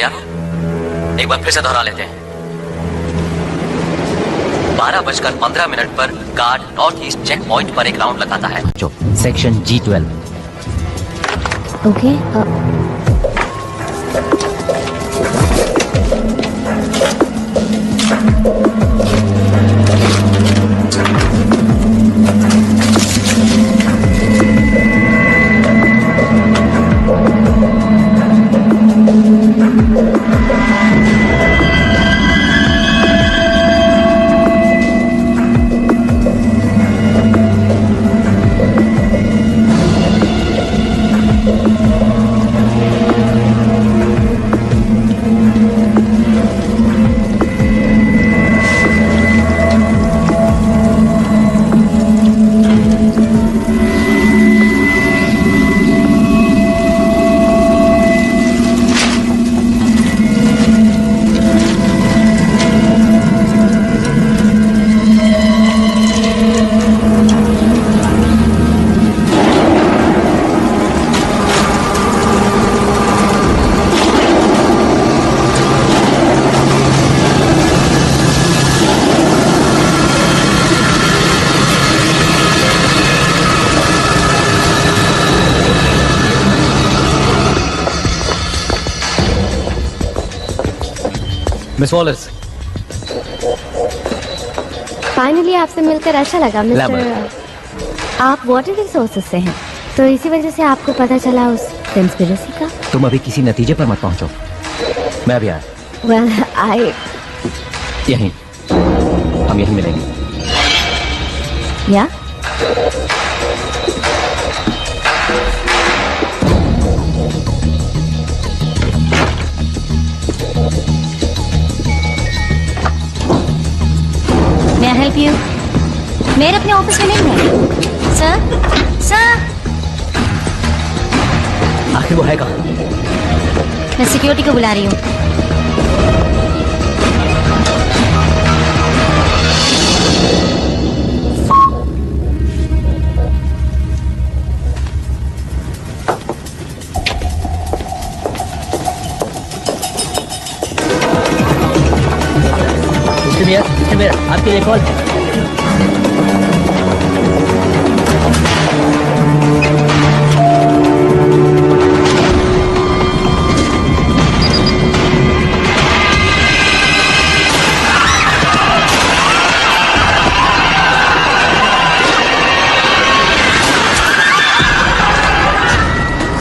तैयार हो? एक बार फिर से दोहरा लेते हैं। 12:15 पर guard north east checkpoint पर एक राउंड लगाता है जो section G12। Okay miss Wallers, finally आपसे मिलकर अच्छा लगा मिस्टर। आप वाटर रिसोर्सेज से हैं, तो इसी वजह से आपको पता चला उस कंस्पिरेसी का। तुम अभी किसी नतीजे पर मत पहुंचो, मैं भी आया। वेल आई यहीं, हम यहीं मिलेंगे। या May I help you? मेरे अपने ऑफिस में नहीं है। सर आखिर वो है कहाँ? मैं सिक्योरिटी को बुला रही हूँ। मेरा आपके लिए कॉल है।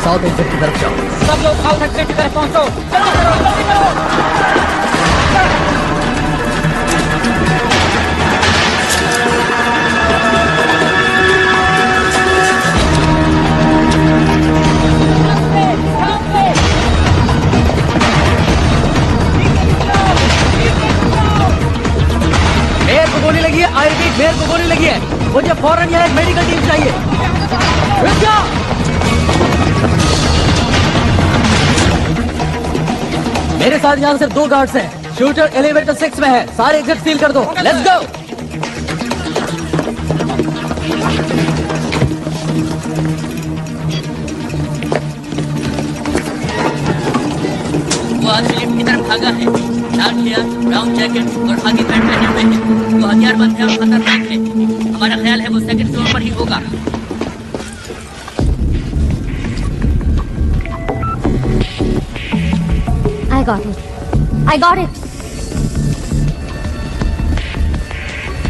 साउथ एक्सिट की तरफ जाओ। सब लोग साउथ एक्सिट की तरफ पहुंचो। चलो चलो जल्दी करो। गोली लगी है। आई रिपीट, मेरे को गोली लगी है। मुझे फौरन यहाँ एक मेडिकल टीम चाहिए। मेरे साथ यहाँ सिर्फ 2 गार्ड्स हैं। शूटर एलिवेटर 6 में है। सारे एग्जिट सील कर दो। Let's go. वो आदमी लिफ्ट की तरफ भागा है। लाल किया, ब्राउन जैकेट और खाकी पैंट पहने हुए हैं। वो हथियारबंद है और खतरनाक है। हमारा ख्याल है वो सेकंड फ्लोर पर ही होगा। I got it.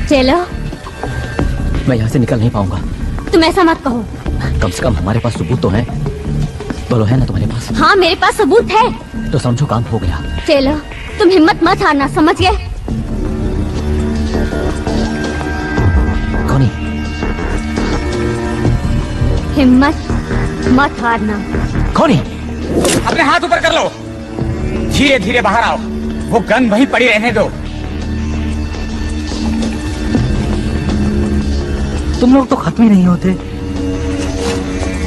चलो। मैं यहाँ से निकल नहीं पाऊंगा। तुम ऐसा मत कहो। कम से कम हमारे पास सबूत तो है। बोलो, है ना तुम्हारे पास? हाँ, मेरे पास सबूत है। तो समझो काम हो गया। चलो, तुम हिम्मत मत हारना, समझ गए? कौन? हिम्मत मत हारना। कौन? अपने हाथ ऊपर कर लो। धीरे धीरे बाहर आओ। वो गन वहीं पड़ी रहने दो। तुम लोग तो खत्म ही नहीं होते।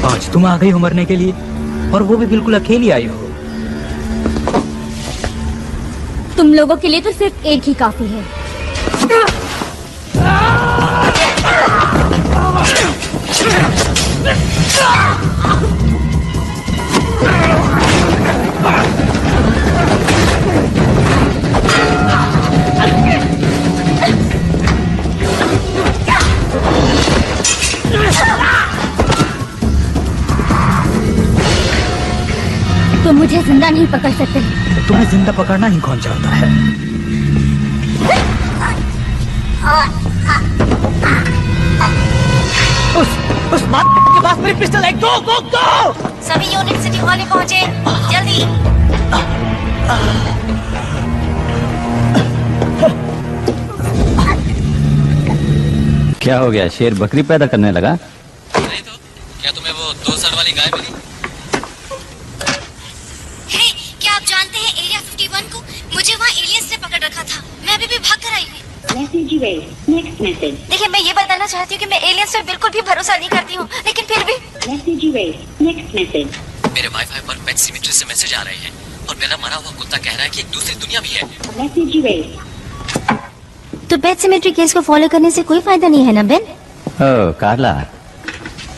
आज तुम आ गई हो मरने के लिए, और वो भी बिल्कुल अकेली आई हो। तुम लोगों के लिए तो सिर्फ एक ही काफी है। तुम मुझे जिंदा नहीं पकड़ सकते। तुम्हें जिंदा पकड़ना ही कौन चाहता है? उस बात के पास मेरी पिस्टल है। गो गो गो! सभी यूनिट सिटी हॉल में पहुंचे, जल्दी। क्या हो गया? शेर बकरी पैदा करने लगा? नहीं तो क्या तुम्हें वो 2 सर वाली गाय मिली? हे, क्या आप जानते हैं एरिया 51 को? मुझे वहाँ एलियंस ने पकड़ रखा था। मैं अभी भी भाग कर आई हूँ। देखिए, मैं ये बताना चाहती हूँ कि मैं एलियंस पर बिल्कुल भी भरोसा नहीं करती हूँ, लेकिन फिर भी मेरे वाईफाई पर पेट सिमेट्री से मैसेज आ रहे हैं और मेरा मरा हुआ कुत्ता कह रहा है कि एक दूसरी दुनिया भी है। तो पेट सिमेट्री केस को फॉलो करने से कोई फायदा नहीं है ना बेन? ओह कार्ला,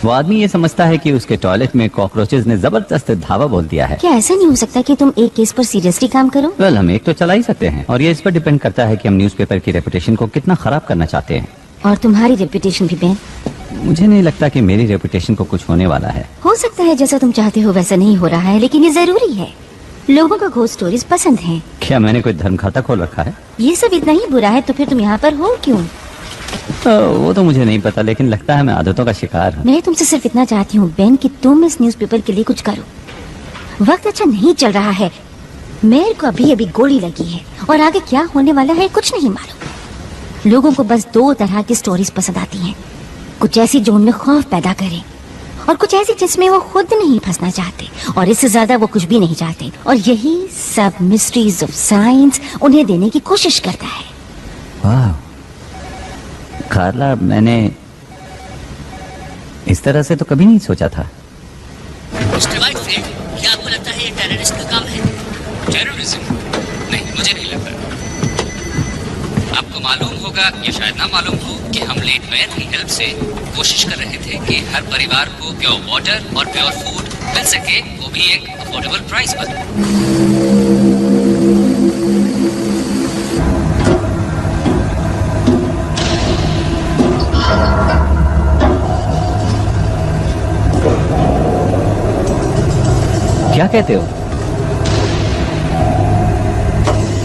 वो आदमी ये समझता है कि उसके टॉयलेट में कॉकरोचेस ने जबरदस्त धावा बोल दिया है। क्या ऐसा नहीं हो सकता कि तुम एक केस पर सीरियसली काम करो? वेल, हम एक तो चला ही सकते हैं और ये इस पर डिपेंड करता है कि हम न्यूज़पेपर की रेपुटेशन को कितना खराब करना चाहते हैं। और तुम्हारी रेपुटेशन भी बेन? मुझे नहीं लगता कि मेरी रेपुटेशन को कुछ होने वाला है। हो सकता है जैसा तुम चाहते हो वैसा नहीं हो रहा है, लेकिन ये जरूरी है। लोगों को घोस्ट स्टोरीज पसंद हैं। क्या मैंने कोई धर्म खाता खोल रखा है? ये सब इतना ही बुरा है तो फिर तुम यहाँ पर हो क्यों? वो तो मुझे नहीं पता, लेकिन लगता है मैं आदतों का शिकार हूँ। मैं तुमसे सिर्फ इतना चाहती हूँ बेन कि तुम इस न्यूज़पेपर के लिए कुछ करो। वक्त अच्छा नहीं चल रहा है। मेयर को अभी अभी गोली लगी है और आगे क्या होने वाला है कुछ नहीं मालूम। लोगों को बस 2 तरह की स्टोरीज पसंद आती हैं। कुछ ऐसी जो उनमें खौफ पैदा करे और कुछ ऐसी जिसमें वो खुद नहीं फंसना चाहते और इससे ज्यादा वो कुछ भी नहीं चाहते। और यही सब मिस्ट्रीज ऑफ साइंस उन्हें देने की कोशिश करता है। वाह कार्ला, मैंने इस तरह से तो कभी नहीं सोचा था। मिस्टर वाइटफील्ड, क्या आपको लगता है ये टेररिस्ट का काम है? टेररिज्म? नहीं, मुझे नहीं लगता। आपको मालूम होगा या शायद ना मालूम हो कि हम लेट मेयर की हेल्प से कोशिश कर रहे थे कि हर परिवार को प्योर वाटर और प्योर फूड मिल सके, वो भी एक अफोर्डेबल प्राइस पर। क्या कहते हो?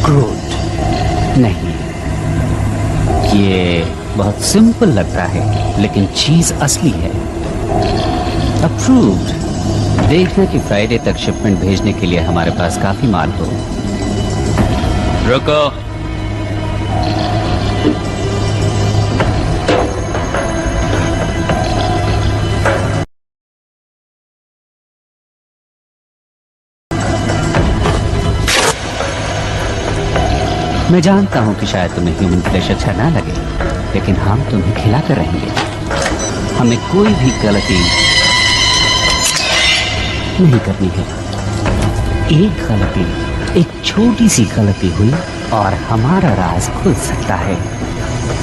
क्रूड? नहीं, ये बहुत सिंपल लगता है लेकिन चीज असली है। अप्रूव्ड। देखना कि फ्राइडे तक शिपमेंट भेजने के लिए हमारे पास काफी माल हो। रुको। मैं जानता हूं कि शायद तुम्हें ह्यूमन फ्लेश अच्छा ना लगे, लेकिन हम तुम्हें खिलाते रहेंगे। हमें कोई भी गलती नहीं करनी है। एक गलती, एक छोटी सी गलती हुई और हमारा राज खुल सकता है,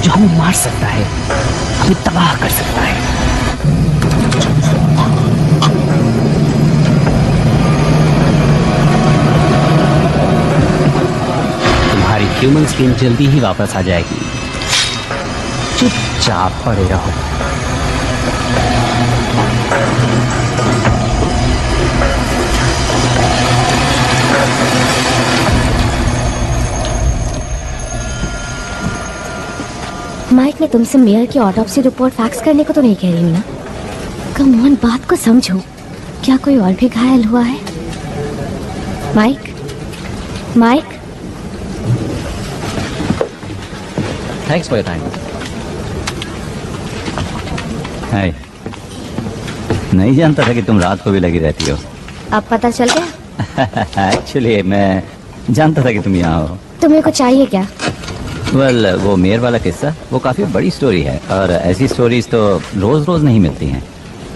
जो हमें मार सकता है, हमें तबाह कर सकता है। तुम्हारी ह्यूमन स्किन जल्दी ही वापस आ जाएगी। चुपचाप पड़े रहो। माइक, मैं तुमसे मेयर की ऑटोप्सी रिपोर्ट फैक्स करने को तो नहीं कह रही हूँ ना। कम ऑन, बात को समझो। क्या कोई और भी घायल हुआ है? Mike, Mike. Thanks for your time. Hi. नहीं जानता था कि तुम रात को भी लगी रहती हो। अब पता चल गया? एक्चुअली मैं जानता था कि तुम यहाँ हो। तुम्हें कुछ चाहिए क्या? वेल, वो मेयर वाला किस्सा वो काफी बड़ी स्टोरी है और ऐसी स्टोरीज तो रोज रोज नहीं मिलती हैं।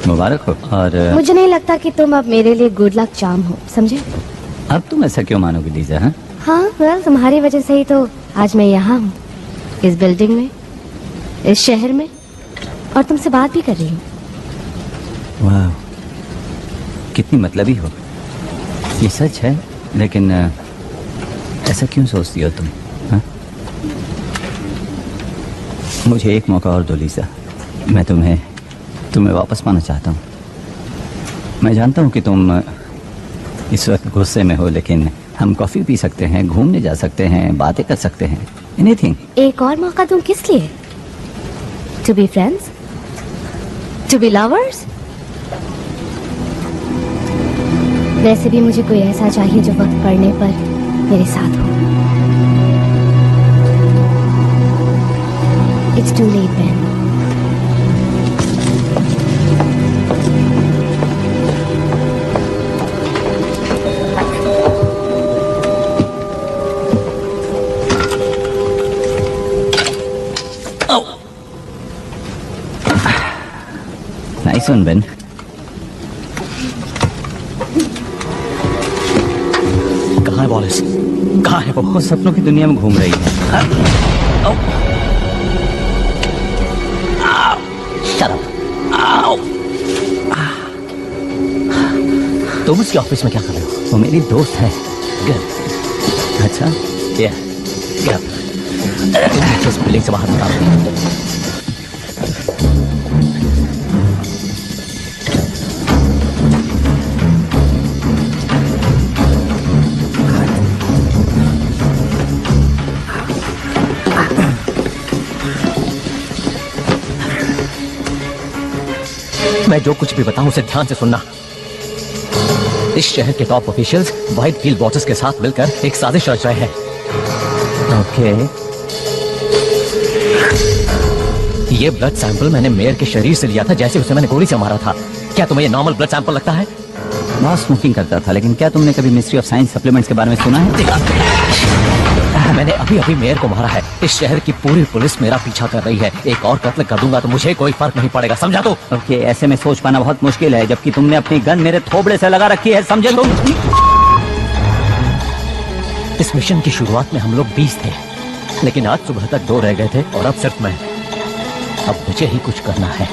मुबारक हो। और मुझे नहीं लगता कि तुम अब मेरे लिए गुड लक चार्म हो, समझे? अब तुम ऐसा क्यों मानोगे लीजा? हाँ, हाँ, वेल, तुम्हारी वजह से ही तो आज मैं यहाँ हूँ, इस बिल्डिंग में, इस शहर में, और तुमसे बात भी कर रही हूँ। वाह, कितनी मतलबी हो। ये सच है, लेकिन ऐसा क्यों सोचती हो तुम? हाँ? मुझे एक मौका और दो लीजा। मैं तुम्हें तुम्हें वापस पाना चाहता हूँ। मैं जानता हूँ कि तुम इस वक्त गुस्से में हो, लेकिन हम कॉफी पी सकते हैं, घूमने जा सकते हैं, बातें कर सकते हैं, एनीथिंग। एक और मौका दूं किस लिए? To be friends, to be lovers. वैसे भी मुझे कोई ऐसा चाहिए जो वक्त पड़ने पर मेरे साथ हो। It's too late Ben. Nice one Ben. कहाँ है वॉलेस? कहाँ है वो सपनों की दुनिया में घूम रही है। Shut up. तुम उसके ऑफिस में क्या कर रहे हो? वो मेरी दोस्त है। Good. अच्छा, Yeah. Yeah. इस बिल्डिंग से बाहर निकालो। मैं जो कुछ भी बताऊं उसे ध्यान से सुनना। इस शहर के top officials white field watchers के साथ मिलकर एक साजिश रच रहे हैं। ओके। ये ब्लड सैंपल मैंने मेयर के शरीर से लिया था जैसे उसे मैंने गोली से मारा था। क्या तुम्हें ये नॉर्मल ब्लड सैंपल लगता है? बहुत स्मोकिंग करता था, लेकिन क्या तुमने कभी मिनिस्ट्री ऑफ साइंस सप्लीमेंट्स के बारे में सुना है? मैंने अभी अभी मेयर को मारा है। इस शहर की पूरी पुलिस मेरा पीछा कर रही है। एक और कत्ल कर दूंगा तो मुझे कोई फर्क नहीं पड़ेगा, समझा? तो ओके, ऐसे में सोच पाना बहुत मुश्किल है, जबकि तुमने अपनी गन मेरे थोबड़े से लगा रखी है, समझे तुम? इस मिशन की शुरुआत में हम लोग 20 थे, लेकिन आज सुबह तक 2 रह गए थे और अब सिर्फ मैं। अब मुझे ही कुछ करना है,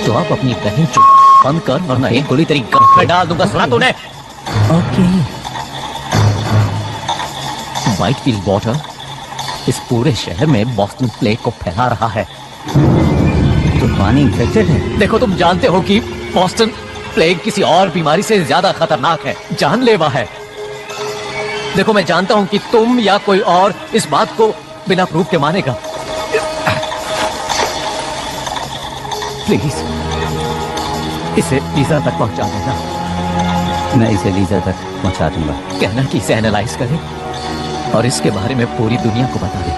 तो आप अपनी बहन चुप बंद कर वरना एक गोली तेरी गन में डाल दूंगा, सुना तूने? ओके। व्हाइट फील्ड वाटर इस पूरे शहर में बॉस्टन प्लेग को फैला रहा है। तो पानी इन्फेक्टेड है? देखो, तुम जानते हो कि बॉस्टन प्लेग किसी और बीमारी से ज्यादा खतरनाक है, जानलेवा है। देखो, मैं जानता हूं कि तुम या कोई और इस बात को बिना प्रूफ के मानेगा। प्लीज इसे लीजा तक पहुंचा देना। मैं इसे लीजा तक पहुंचा दूंगा। कहना कि इसे एनालाइज करें और इसके बारे में पूरी दुनिया को बता दें।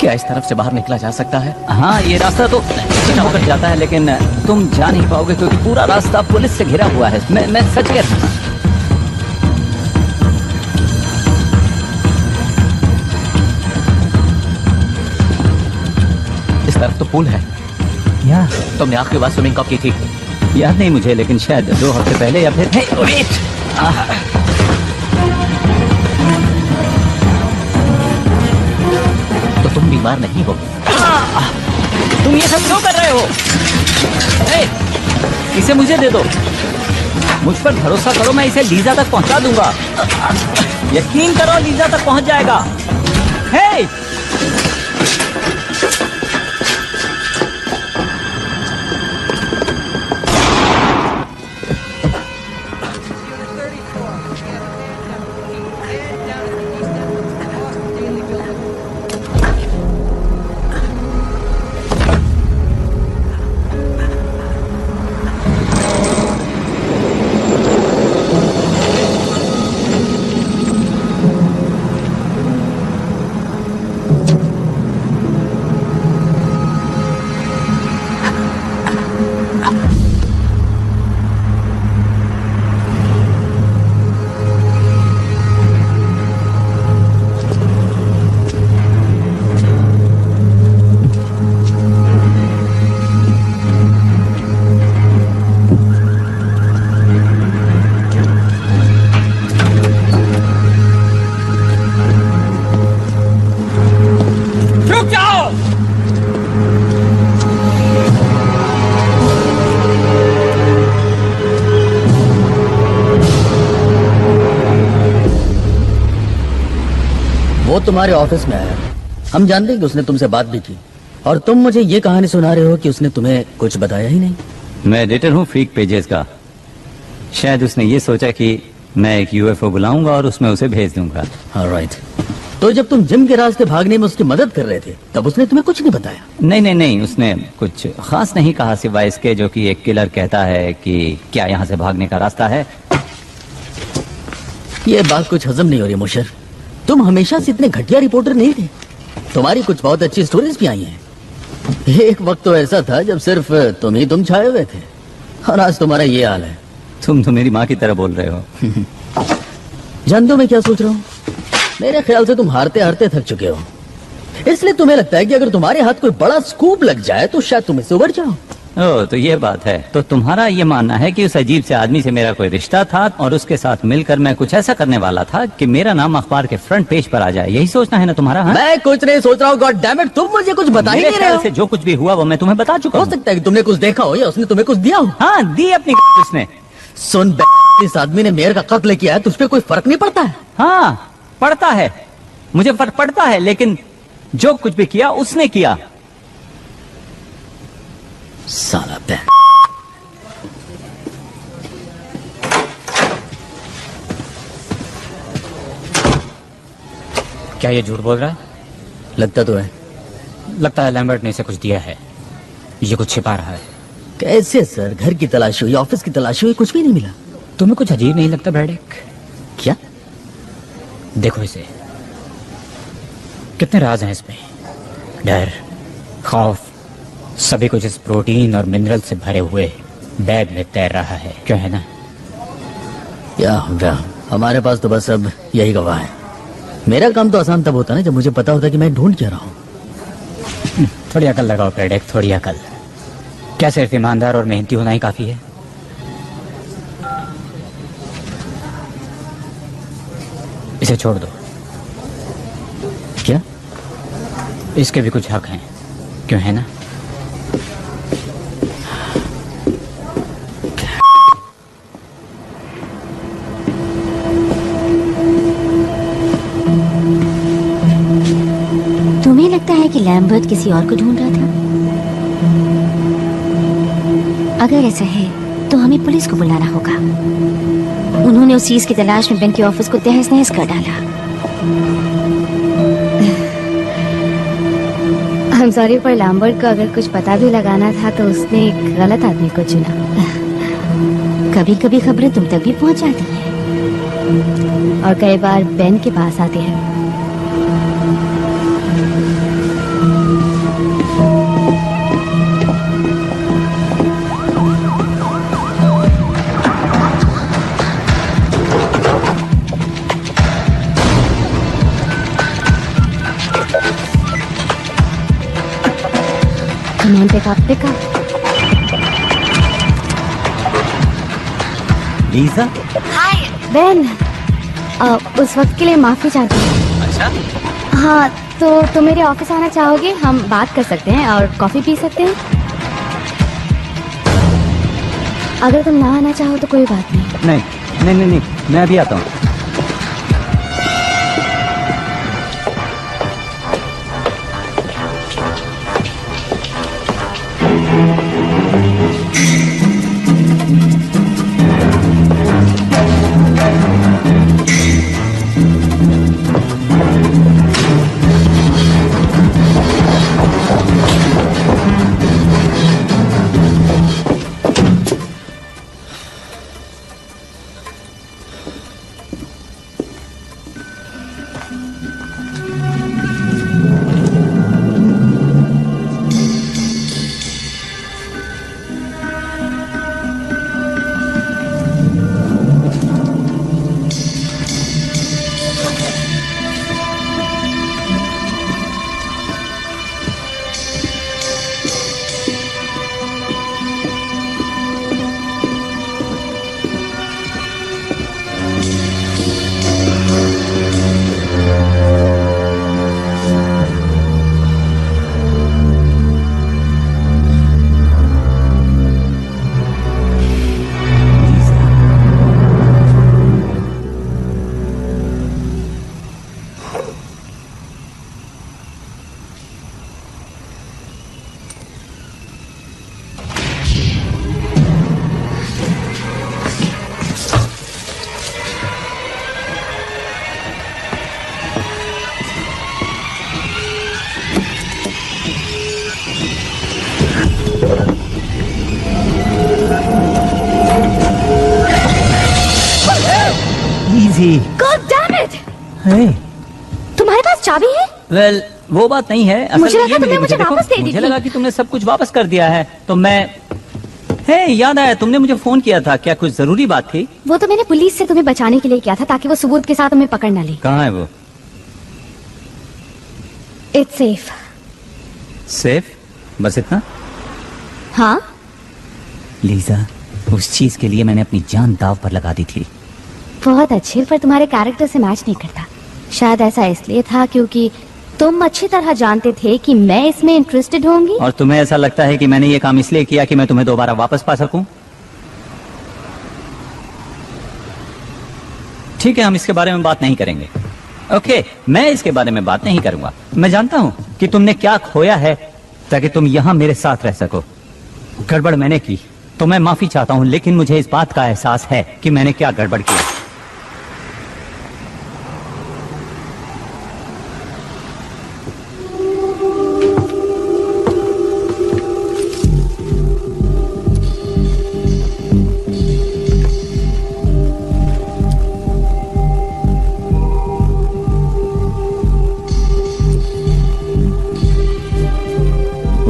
क्या इस तरफ से बाहर निकला जा सकता है? हाँ, ये रास्ता तो होकर जाता है, लेकिन तुम जा नहीं पाओगे क्योंकि पूरा रास्ता पुलिस से घिरा हुआ है। मैं सच कह रहा हूँ। इस तरफ तो पुल है। या तुमने आखिरी बार स्विमिंग कब की थी? याद नहीं मुझे, लेकिन शायद 2 हफ्ते पहले या फिर। तो तुम बीमार नहीं हो? तुम ये सब क्यों कर रहे हो? इसे मुझे दे दो। मुझ पर भरोसा करो, मैं इसे लीजा तक पहुंचा दूंगा। यकीन करो, लीजा तक पहुंच जाएगा। हे! वो तुम्हारे ऑफिस में आया। हम जानते हैं कि उसने तुमसे बात भी की। और तुम मुझे ये कहानी सुना रहे हो कि उसने तुम्हें कुछ बताया ही नहीं। मैं एडिटर हूँ फ्रीक पेजेस का। शायद उसने ये सोचा कि मैं एक यूएफओ बुलाऊंगा और उसमें उसे भेज दूंगा। ऑलराइट। तो जब तुम जिम के रास्ते भागने में उसकी मदद कर रहे थे तब उसने तुम्हें कुछ नहीं बताया? नहीं, उसने कुछ खास नहीं कहा सिवाय इसके जो कि एक किलर कहता है कि क्या यहाँ से भागने का रास्ता है। ये बात कुछ हजम नहीं हो रही मुशर। तुम हमेशा से इतने घटिया रिपोर्टर नहीं थे। तुम्हारी कुछ बहुत अच्छी स्टोरीज भी आई हैं। एक वक्त तो ऐसा था जब सिर्फ तुम छाए हुए थे और आज तुम्हारा ये हाल है। तुम तो मेरी माँ की तरह बोल रहे हो। जानते हो मैं क्या सोच रहा हूँ? मेरे ख्याल से तुम हारते हारते थक चुके हो, इसलिए तुम्हें लगता है कि अगर तुम्हारे हाथ कोई बड़ा स्कूप लग जाए तो शायद तुम इससे उबर जाओ। ओह, तो ये बात है। तो तुम्हारा ये मानना है कि उस अजीब से आदमी से मेरा कोई रिश्ता था और उसके साथ मिलकर मैं कुछ ऐसा करने वाला था कि मेरा नाम अखबार के फ्रंट पेज पर आ जाए। यही सोचना है ना तुम्हारा? हाँ? मैं कुछ नहीं सोच रहा हूँ। गॉड डैम इट, तुम मुझे कुछ बता ही मेरे नहीं रहे ख्याल हो। से जो कुछ भी हुआ वो मैं तुम्हें बता चुका हो हूँ। सकता है कि तुमने कुछ देखा हो या उसने तुम्हें कुछ दिया हो। हाँ, दी अपनी उसने। सुन, इस आदमी ने मेयर का कत्ल किया है, तुझ पे कोई फर्क नहीं पड़ता है? हाँ, पड़ता है, मुझे फर्क पड़ता है, लेकिन जो कुछ भी किया उसने किया। साला बैन। क्या ये झूठ बोल रहा है? लगता तो है। लगता है लैम्बर्ट ने इसे कुछ दिया है। ये कुछ छिपा रहा है। कैसे सर? घर की तलाशी हुई, ऑफिस की तलाशी हुई, कुछ भी नहीं मिला। तुम्हें कुछ अजीब नहीं लगता ब्रैडिक? क्या? देखो इसे, कितने राज हैं इसमें। डर, खौफ, सभी कुछ इस प्रोटीन और मिनरल से भरे हुए बैग में तैर रहा है। क्यों है ना? या हमारे पास तो बस अब यही गवाह है। मेरा काम तो आसान तब होता ना जब मुझे पता होता कि मैं ढूंढ क्या रहा हूँ। थोड़ी अकल लगाओ ब्रैडिक, थोड़ी अकल। क्या सिर्फ ईमानदार और मेहनती होना ही काफी है? इसे छोड़ दो। क्या? इसके भी कुछ हक हैं, क्यों है ना? तुम्हें लगता है कि लैम्बर्ट किसी और को ढूंढ रहा था? अगर ऐसा है तो हमें पुलिस को बुलाना होगा। उन्होंने उस चीज की तलाश में बैंक के ऑफिस को तहस नहस कर डाला। I'm sorry, पर लैम्बर्ट को अगर कुछ पता भी लगाना था तो उसने एक गलत आदमी को चुना। कभी कभी खबरें तुम तक भी पहुंच जाती हैं और कई बार बेन के पास आती है। Come on, pick up. Lisa? Hi Ben, उस वक्त के लिए माफी चाहती हूँ। अच्छा, हाँ, तो तुम मेरे ऑफिस आना चाहोगे? हम बात कर सकते हैं और कॉफी पी सकते हैं। अगर तुम ना आना चाहो तो कोई बात नहीं। नहीं, मैं अभी आता हूँ। इजी। God damn it! हे तुम्हारे पास चाबी है? वेल वो बात नहीं है। असल मुझे में लगा ये तुमने मिली मुझे देखो, वापस दे दी मुझे थी। लगा कि तुमने सब कुछ वापस कर दिया है तो मैं। हे याद आया, तुमने मुझे फोन किया था, क्या कुछ जरूरी बात थी? वो तो मैंने पुलिस से तुम्हें बचाने के लिए किया था ताकि वो सबूत के साथ हमें पकड़ न ले। कहाँ है वो? It's safe. सेफ? बस इतना? हाँ, लीजा, उस चीज के लिए मैंने अपनी जान दाव पर लगा दी थी। बहुत अच्छे, पर तुम्हारे कैरेक्टर से मैच नहीं करता। शायद ऐसा इसलिए था क्योंकि तुम अच्छी तरह जानते थे कि मैं इसमें इंटरेस्टेड होंगी। और तुम्हें ऐसा लगता है कि मैंने ये काम इसलिए किया कि मैं तुम्हें दोबारा वापस पा सकूं? ठीक है, हम इसके बारे में बात नहीं करेंगे। ओके, मैं इसके बारे में बात नहीं करूंगा। मैं जानता हूं कि तुमने क्या खोया है ताकि तुम यहां मेरे साथ रह सको। गड़बड़ मैंने की तो मैं माफी चाहता हूं, लेकिन मुझे इस बात का एहसास है कि मैंने क्या गड़बड़ किया।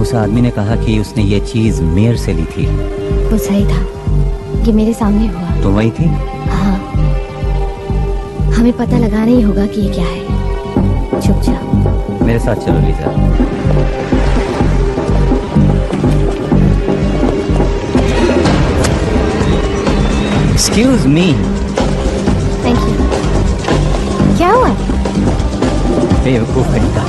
उस आदमी ने कहा कि उसने ये चीज मेयर से ली थी। वो सही था, ये मेरे सामने हुआ। तो वही थी? हाँ, हमें पता लगाना ही होगा कि ये क्या है। चुप जाओ। मेरे साथ चलो Lisa. Excuse me. Thank you. क्या हुआ? बेवकूफ लड़का।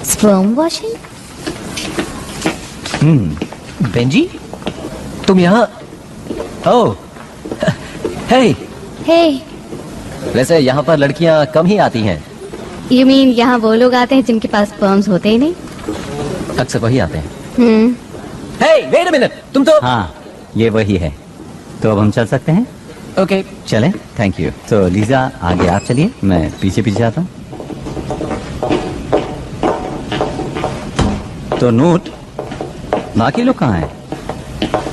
Sperm washing? बेंजी, तुम यहाँ? ओह, हे। हे, वैसे यहाँ पर लड़कियाँ कम ही आती हैं। यू मीन यहाँ वो लोग आते हैं जिनके पास स्पर्म्स होते ही नहीं? अक्सर वही आते हैं। हम्म, हे, वेट अ मिनट, तुम तो। हाँ, ये वही है। तो अब हम चल सकते हैं? ओके। चलें? Thank you. तो लीजा, आगे आप चलिए, मैं पीछे पीछे आता हूँ। तो नोट, बाकी लोग कहाँ हैं?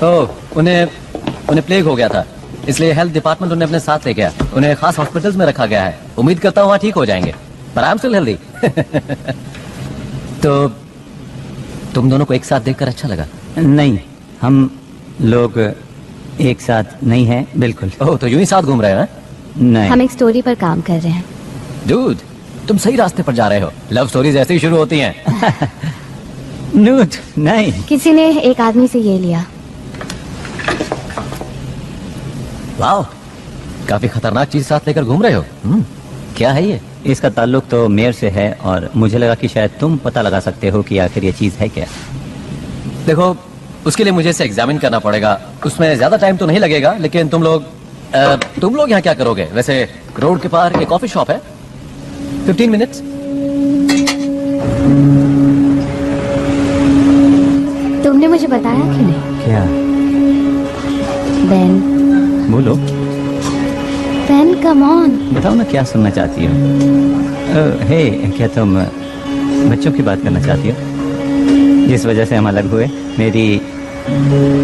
ओह, उन्हें प्लेग हो गया था, इसलिए हेल्थ डिपार्टमेंट उन्हें अपने साथ ले गया। उन्हें खास हॉस्पिटल्स में रखा गया है। उम्मीद करता हूँ वहाँ ठीक हो जाएंगे, पर आई एम स्टिल हेल्दी। तो तुम दोनों को एक साथ देखकर अच्छा लगा? नहीं, हम लोग एक साथ नहीं हैं, बिल्कुल। ओह, तो यूं ही साथ घूम रहे हैं? नहीं। हम एक स्टोरी पर काम कर रहे हैं। डूड, तुम सही रास्ते पर जा रहे हो। लव स्टोरीज ऐसे ही शुरू होती हैं। नूट, नहीं। किसी ने एक आदमी से ये लिया। वाह, काफी खतरनाक चीज साथ लेकर घूम रहे हो। क्या है ये? इसका ताल्लुक तो मेयर से है और मुझे लगा कि शायद तुम पता लगा सकते हो कि आखिर ये चीज है क्या। देखो, उसके लिए मुझे इसे एग्जामिन करना पड़ेगा। उसमें ज्यादा टाइम तो नहीं लगेगा, लेकिन तुम लोग यहाँ क्या करोगे? वैसे रोड के पार एक कॉफी शॉप है, 15 मिनट्स। तुमने मुझे बताया क्यों नहीं? क्या? बेन, बोलो। Ben, come on. बताओ ना, क्या सुनना चाहती हो? हे, क्या तुम बच्चों की बात करना चाहती हो? जिस वजह से हम अलग हुए, मेरी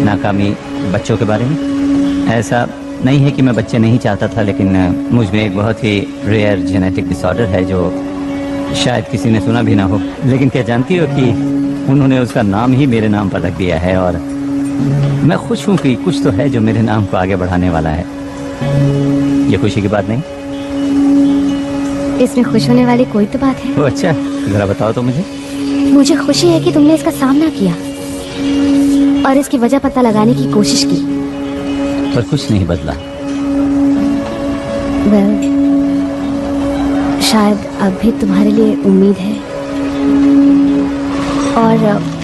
नाकामी बच्चों के बारे में? ऐसा नहीं है कि मैं बच्चे नहीं चाहता था, लेकिन मुझ में एक बहुत ही रेयर जेनेटिक डिसऑर्डर है जो शायद किसी ने सुना भी ना हो। लेकिन क्या जानती हो कि उन्होंने उसका नाम ही मेरे नाम पर रख दिया है, और मैं खुश हूँ कि कुछ तो है जो मेरे नाम को आगे बढ़ाने वाला है। ये खुशी की बात नहीं? इसमें खुश होने वाली कोई तो बात है। ओ अच्छा, जरा बताओ तो मुझे। मुझे खुशी है कि तुमने इसका सामना किया और इसकी वजह पता लगाने की कोशिश की। पर कुछ नहीं बदला। वेल, शायद अब भी तुम्हारे लिए उम्मीद है। और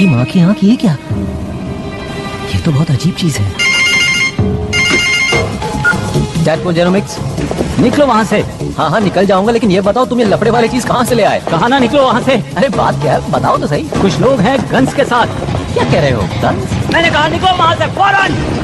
आपकी माँ की आंख, ये क्या? ये तो बहुत अजीब चीज है। डैड जेनोमिक्स, निकलो वहाँ से। हाँ हाँ निकल जाऊंगा, लेकिन ये बताओ तुम ये लफड़े वाली चीज कहाँ से ले आए? कहा ना निकलो वहाँ से। अरे बात क्या है, बताओ तो सही। कुछ लोग हैं गन्स के साथ। क्या कह रहे हो? गन्स? मैंने कहा निकलो वहाँ से फौरन।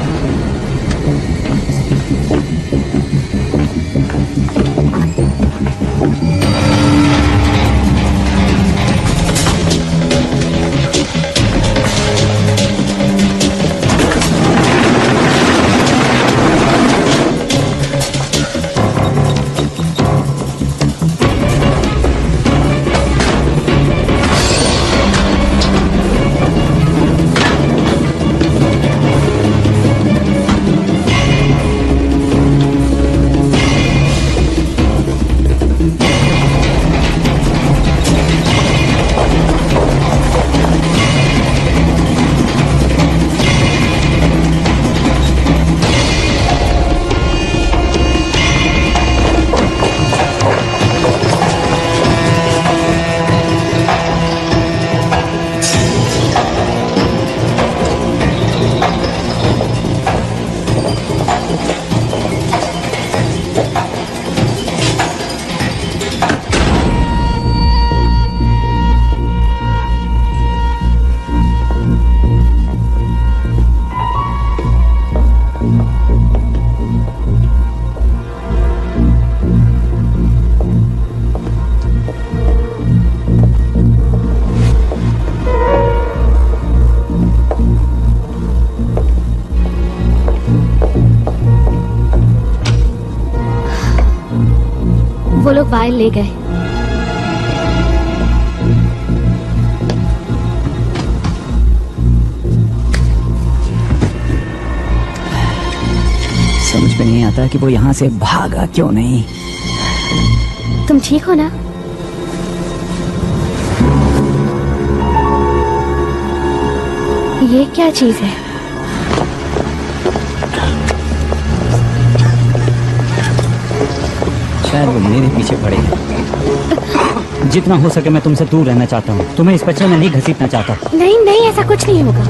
वो लोग वायल ले गए। समझ में नहीं आता कि वो यहाँ से भागा क्यों नहीं। तुम ठीक हो ना? ये क्या चीज है? शायद वो मेरे पीछे पड़े हैं। जितना हो सके मैं तुमसे दूर रहना चाहता हूँ। तुम्हें इस बच्चे में नहीं घसीटना चाहता। नहीं नहीं, ऐसा कुछ नहीं होगा।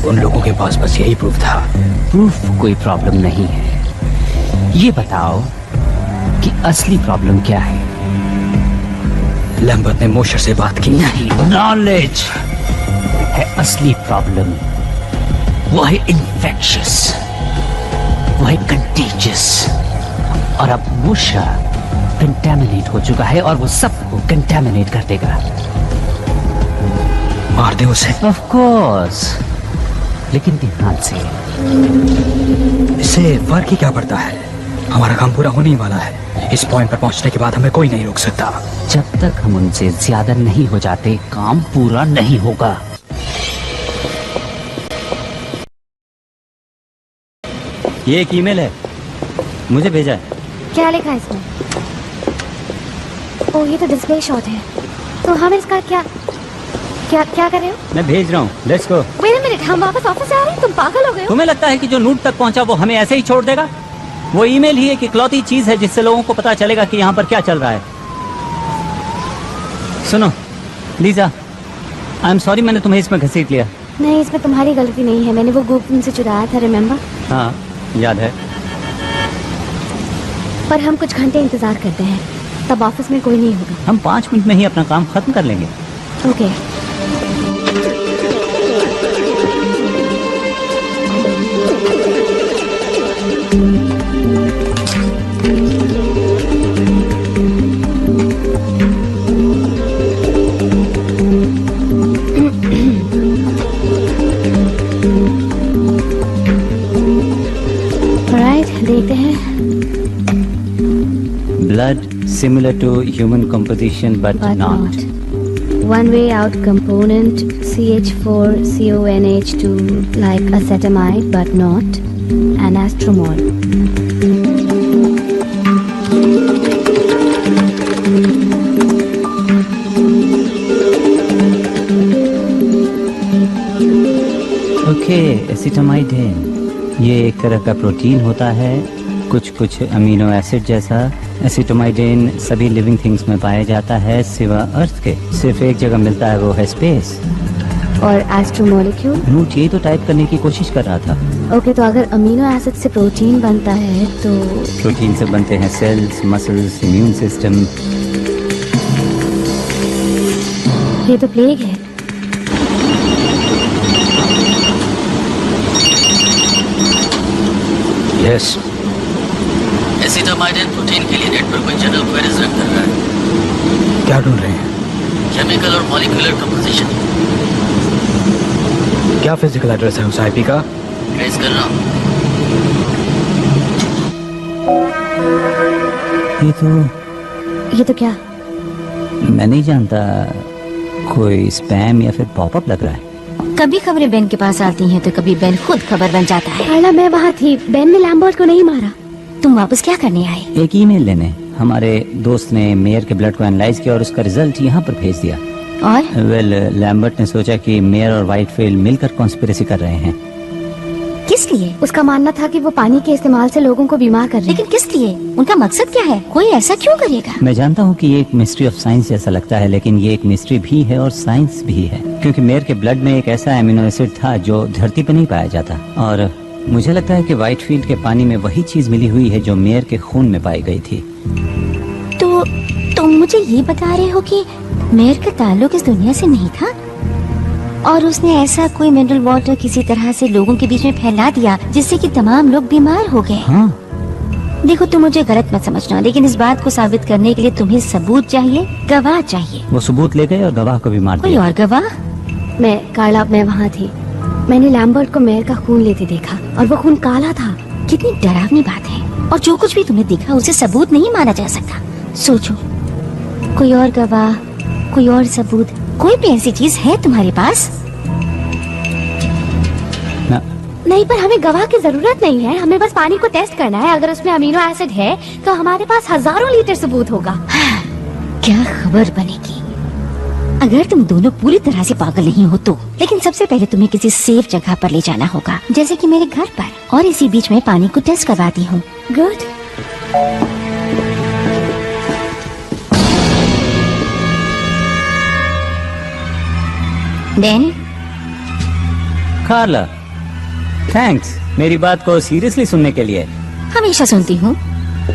उन लोगों के पास बस यही प्रूफ था। प्रूफ कोई प्रॉब्लम नहीं है। ये बताओ कि असली प्रॉब्लम क्या है? लैम्बर्ट ने मोशर से बात की। नहीं, नॉलेज है असली प्रॉब्लम। वो है इन्फेक्शियस, वो है कंटेजियस। और अब मोशर कंटेमिनेट हो चुका है और वो सबको कंटेमिनेट कर देगा। मार दे उसे। ऑफ कोर्स, लेकिन ध्यान से। इससे फर्क ही क्या पड़ता है? हमारा काम पूरा होने ही वाला है। इस पॉइंट पर पहुंचने के बाद हमें कोई नहीं रोक सकता। जब तक हम उनसे ज्यादा नहीं हो जाते, काम पूरा नहीं होगा। ये एक ईमेल है, मुझे भेजा है। क्या लिखा है इसमें? ओ, ये तो डिस्प्ले शॉट है। तो हम इसका क्या क्या क्या कर रहे हो? मैं भेज रहा हूँ, let's go. Wait a minute, हम वापस ऑफिस जा रहे हैं? तुम पागल हो गए हो? तुम्हें लगता है कि जो नूट तक पहुंचा वो हमें ऐसे ही छोड़ देगा? वो ईमेल ही एक इकलौती चीज है जिससे लोगों को पता चलेगा कि यहाँ पर क्या चल रहा है। सुनो लीजा, आई एम सॉरी मैंने तुम्हें इसमें घसीट लिया। नहीं, इसमें तुम्हारी गलती नहीं है। मैंने वो गुप्त तुमसे चुराया था, रिमेम्बर? हाँ याद है। पर हम कुछ घंटे इंतजार करते हैं, तब ऑफिस में कोई नहीं होगा। हम 5 मिनट में ही अपना काम खत्म कर लेंगे। Okay. similar to human composition but not. One way out component CH4CONH2 like acetamide but not anastromol. Okay, acetamidine ये एक तरह का प्रोटीन होता है, कुछ अमीनो एसिड जैसा। एसिटामाइडिन सभी लिविंग थिंग्स में पाया जाता है सिवा अर्थ के। सिर्फ एक जगह मिलता है, वो है स्पेस। और एस्ट्रोमोलिक्यूल? नोट यही तो टाइप करने की कोशिश कर रहा था। ओके, तो अगर अमीनो एसिड से प्रोटीन बनता है तो प्रोटीन से बनते हैं सेल्स, मसल्स, इम्यून सिस्टम। ये तो प्लेग है। यस। एसिटामाइडिन प्रोटीन के लिए नेट पर कोई जनरल क्वेरीज रन कर रहा है। क्या ढूंढ रहे हैं? केमिकल और मॉलिक्यूलर कंपोजिशन। क्या फिजिकल एड्रेस है उस आईपी का? ट्रेस कर रहा हूँ। ये तो क्या? मैं नहीं जानता, कोई स्पैम या फिर पॉपअप लग रहा है। कभी खबरें बेन के पास आती हैं तो कभी बेन खुद खबर बन जाता है। कार्ला, मैं वहाँ थी। बेन ने लैम्बर्ट को नहीं मारा। तुम वापस क्या करने आए? एक ईमेल लेने। हमारे दोस्त ने मेयर के ब्लड को एनालाइज किया और उसका रिजल्ट यहाँ पर भेज दिया। और लैम्बर्ट ने सोचा कि मेयर और व्हाइटफील्ड मिलकर कॉन्स्पिरेसी कर रहे हैं। किस लिए? उसका मानना था कि वो पानी के इस्तेमाल से लोगों को बीमार कर रहे हैं। लेकिन किस लिए? उनका मकसद क्या है? कोई ऐसा क्यों करेगा? मैं जानता हूँ कि ये एक मिस्ट्री ऑफ साइंस जैसा लगता है, लेकिन ये एक मिस्ट्री भी है और साइंस भी है, क्योंकि मेयर के ब्लड में एक ऐसा एमिनो एसिड था जो धरती पर नहीं पाया जाता। और मुझे लगता है कि व्हाइटफील्ड के पानी में वही चीज मिली हुई है जो मेयर के खून में पाई गई थी। तो तुम मुझे ये बता रहे हो कि मेयर का ताल्लुक इस दुनिया से नहीं था और उसने ऐसा कोई मिनरल वाटर किसी तरह से लोगों के बीच में फैला दिया जिससे कि तमाम लोग बीमार हो गए। हाँ। देखो, तुम मुझे गलत मत समझना, लेकिन इस बात को साबित करने के लिए तुम्हें सबूत चाहिए, गवाह चाहिए। वो सबूत ले गए और गवाह को भी मार कोई दिया। और गवाह? मैं वहाँ थी। मैंने लैम्बर्ट को मेयर का खून लेते देखा और वो खून काला था। कितनी डरावनी बात है। और जो कुछ भी तुमने देखा उसे सबूत नहीं माना जा सकता। सोचो, कोई और गवाह, कोई और सबूत, कोई भी ऐसी चीज है तुम्हारे पास? नहीं, पर हमें गवाह की जरूरत नहीं है। हमें बस पानी को टेस्ट करना है। अगर उसमें अमीनो एसिड है तो हमारे पास हजारों लीटर सबूत होगा। क्या खबर बनेगी अगर तुम दोनों पूरी तरह से पागल नहीं हो तो। लेकिन सबसे पहले तुम्हें किसी सेफ जगह पर ले जाना होगा, जैसे कि मेरे घर पर, और इसी बीच में पानी को टेस्ट करवाती हूँ। गुड। देन कार्ला, थैंक्स मेरी बात को सीरियसली सुनने के लिए। हमेशा सुनती हूँ।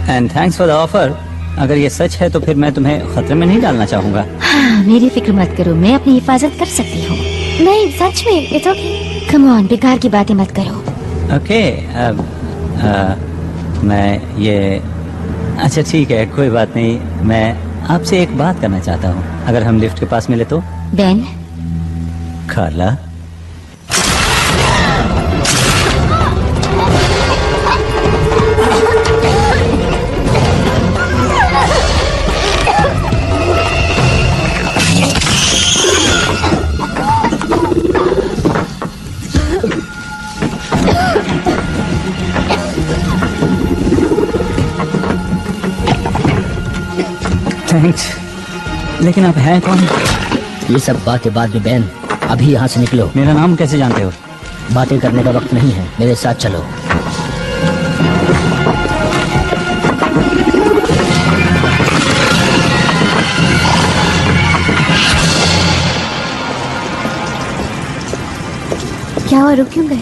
And thanks for the offer. अगर ये सच है तो फिर मैं तुम्हें खतरे में नहीं डालना चाहूँगा। हाँ, मेरी फिक्र मत करो, मैं अपनी हिफाजत कर सकती हूँ। नहीं, सच में, इट्स ओके। कम ऑन, बेकार की बातें मत करो। ओके, मैं ये अच्छा ठीक है, कोई बात नहीं। मैं आपसे एक बात करना चाहता हूँ, अगर हम लिफ्ट के पास मिले तो। बेन, कार्ला, थैंक्स। लेकिन आप हैं कौन? ये सब बातें बाद में बेन, अभी यहाँ से निकलो। मेरा नाम कैसे जानते हो? बातें करने का वक्त नहीं है, मेरे साथ चलो। क्या हुआ, रुक क्यों गए?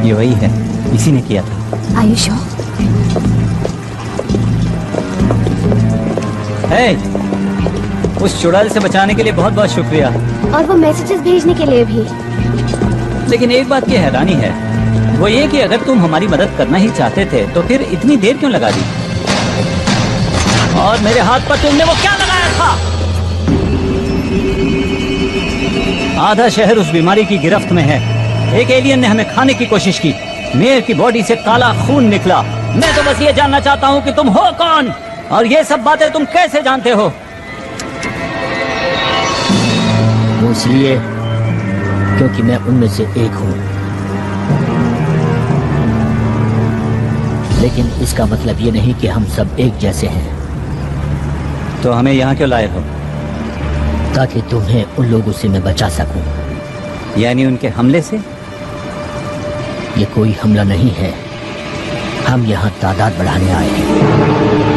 ये वही है, इसी ने किया था। Are you sure? Hey, उस चुड़ैल से बचाने के लिए बहुत बहुत शुक्रिया। और वो मैसेजेस भेजने के लिए भी। लेकिन एक बात की हैरानी है, वो ये कि अगर तुम हमारी मदद करना ही चाहते थे तो फिर इतनी देर क्यों लगा दी? और मेरे हाथ पर तुमने वो क्या लगाया था? आधा शहर उस बीमारी की गिरफ्त में है। एक एलियन ने हमें खाने की कोशिश की। मेयर की बॉडी से काला खून निकला। मैं तो बस ये जानना चाहता हूँ कि तुम हो कौन और ये सब बातें तुम कैसे जानते हो? वो इसलिए क्योंकि मैं उनमें से एक हूं। लेकिन इसका मतलब ये नहीं कि हम सब एक जैसे हैं। तो हमें यहाँ क्यों लाए हो? ताकि तुम्हें उन लोगों से मैं बचा सकूं। यानी उनके हमले से? ये कोई हमला नहीं है, हम यहाँ तादाद बढ़ाने आए हैं।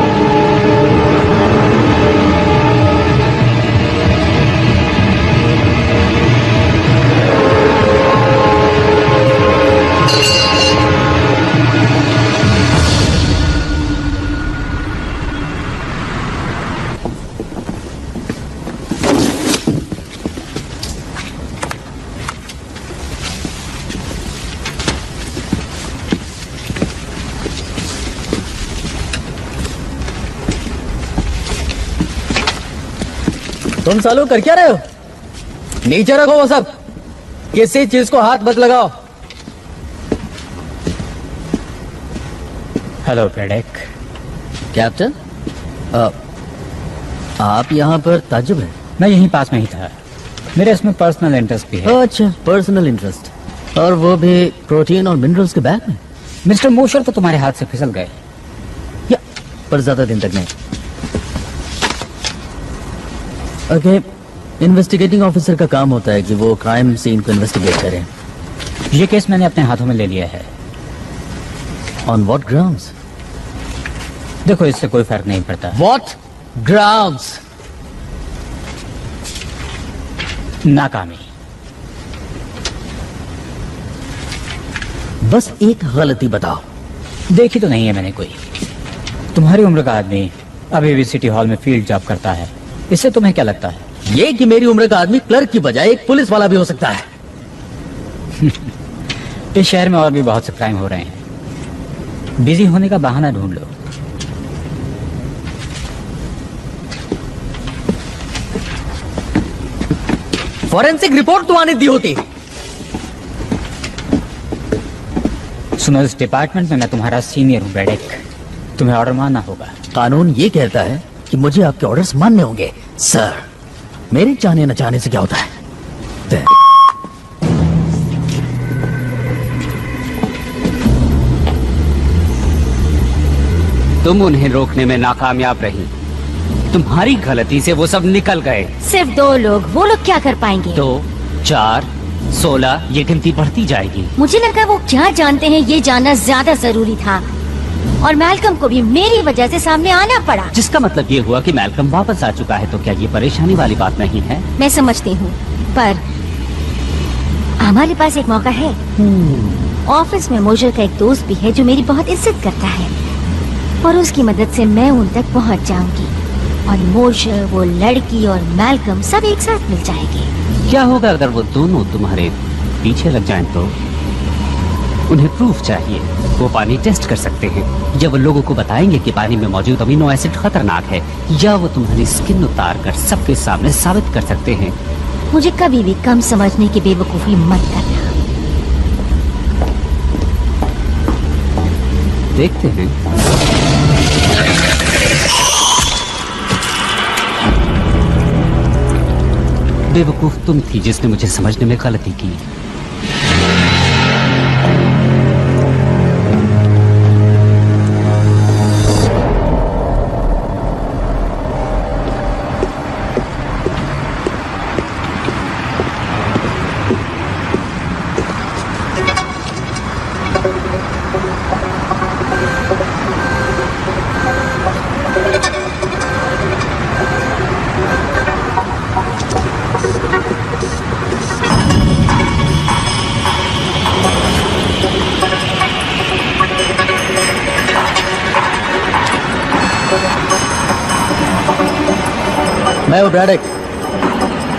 तुम सालों कर क्या रहे हो? नीचे रखो वो सब, किसी चीज को हाथ मत लगाओ। हेलो ब्रैडेक। कैप्टन, आप यहाँ पर ताज्जुब है? मैं यहीं पास में ही था, मेरे इसमें पर्सनल इंटरेस्ट भी है। अच्छा, पर्सनल इंटरेस्ट, और वो भी प्रोटीन और मिनरल्स के बैग में। मिस्टर मोशर तो तुम्हारे हाथ से फिसल गए, या पर ज्यादा दिन तक नहीं। ओके, इन्वेस्टिगेटिंग ऑफिसर का काम होता है कि वो क्राइम सीन को इन्वेस्टिगेट करें। ये केस मैंने अपने हाथों में ले लिया है। On what grounds? देखो, इससे कोई फर्क नहीं पड़ता। What grounds? नाकामी। बस एक गलती बताओ। देखी तो नहीं है मैंने कोई। तुम्हारी उम्र का आदमी अभी भी सिटी हॉल में फील्ड जॉब करता है, इससे तुम्हें क्या लगता है? ये कि मेरी उम्र का आदमी क्लर्क की बजाय एक पुलिस वाला भी हो सकता है। इस शहर में और भी बहुत से क्राइम हो रहे हैं, बिजी होने का बहाना ढूंढ लो। फॉरेंसिक रिपोर्ट तो आने दी होती। सुनो, इस डिपार्टमेंट में मैं तुम्हारा सीनियर हूँ ब्रैडेक, तुम्हें ऑर्डर मानना होगा। कानून ये कहता है कि मुझे आपके ऑर्डर्स मानने होंगे। सर, मेरे चाहने न चाहने से क्या होता है? तुम उन्हें रोकने में नाकामयाब रही, तुम्हारी गलती से वो सब निकल गए। सिर्फ 2 लोग, वो लोग क्या कर पाएंगे? 2, 4, 16, ये गिनती बढ़ती जाएगी। मुझे लगा वो क्या जानते हैं ये जानना ज्यादा जरूरी था, और मैल्कम को भी मेरी वजह से सामने आना पड़ा। जिसका मतलब ये हुआ कि मैल्कम वापस आ चुका है, तो क्या ये परेशानी वाली बात नहीं है? मैं समझती हूँ, पर हमारे पास एक मौका है। ऑफिस में मोशर का एक दोस्त भी है जो मेरी बहुत इज्जत करता है, और उसकी मदद से मैं उन तक पहुँच जाऊंगी, और मोशर, वो लड़की और मैल्कम सब एक साथ मिल जाएंगे। क्या होगा अगर वो दोनों तुम्हारे पीछे लग जाएं तो? उन्हें प्रूफ चाहिए। वो पानी टेस्ट कर सकते हैं, या वो लोगों को बताएंगे कि पानी में मौजूद अमीनो एसिड खतरनाक है, या वो तुम्हारी स्किन उतार कर सबके सामने साबित कर सकते हैं। मुझे कभी भी कम समझने की बेवकूफी मत करना। देखते हैं। बेवकूफ तुम थी जिसने मुझे समझने में गलती की। मैं हूं ब्रैडेक।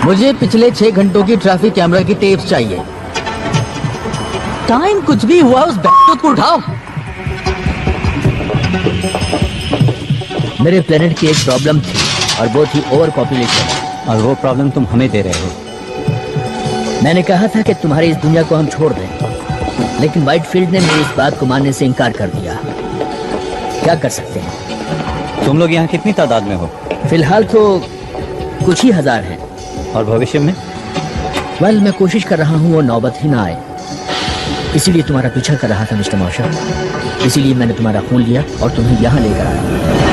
मुझे पिछले 6 घंटों की ट्रैफिक कैमरा की टेप्स चाहिए। टाइम कुछ भी हुआ, उस बैठक को उठाओ। मेरे प्लेनेट की एक प्रॉब्लम थी, और वो थी ओवर पॉपुलेशन। और वो प्रॉब्लम तुम हमें दे रहे हो। मैंने कहा था कि तुम्हारी इस दुनिया को हम छोड़ दें, लेकिन व्हाइटफील्ड ने मेरी इस बात को मानने से इनकार कर दिया। क्या कर सकते हैं? तुम लोग यहाँ कितनी तादाद में हो? फिलहाल तो कुछ ही हजार हैं। और भविष्य में? वेल, मैं कोशिश कर रहा हूँ वो नौबत ही ना आए, इसीलिए तुम्हारा पीछा कर रहा था मिस्टर मार्शल। इसीलिए मैंने तुम्हारा खून लिया और तुम्हें यहाँ लेकर आया।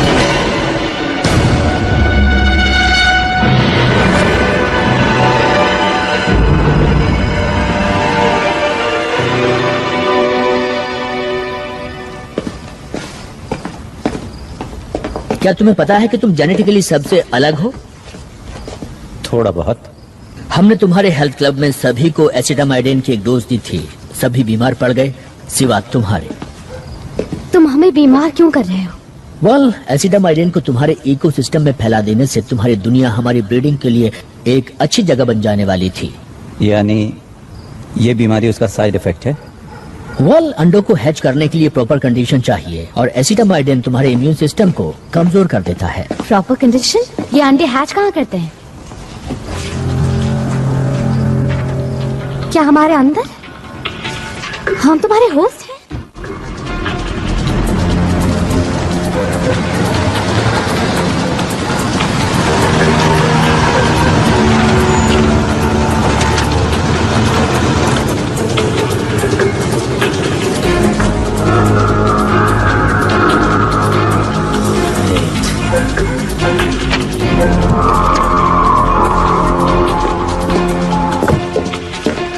क्या तुम्हें पता है कि तुम जेनेटिकली सबसे अलग हो? थोड़ा बहुत। हमने तुम्हारे हेल्थ क्लब में सभी को एसिटामाइडिन की एक डोज दी थी। सभी बीमार पड़ गए सिवा तुम्हारे। तुम हमें बीमार क्यों कर रहे हो? वेल, एसिटामाइडिन को तुम्हारे इकोसिस्टम में फैला देने से तुम्हारी दुनिया हमारी ब्रीडिंग के लिए एक अच्छी जगह बन जाने वाली थी। यानी ये बीमारी उसका साइड इफेक्ट है? वेल, अंडों को हैच करने के लिए प्रॉपर कंडीशन चाहिए और एसिटामाइडिन तुम्हारे इम्यून सिस्टम को कमजोर कर देता है। Proper condition? ये अंडे हैच कहाँ करते हैं? क्या हमारे अंदर? हम तुम्हारे होस्ट हैं?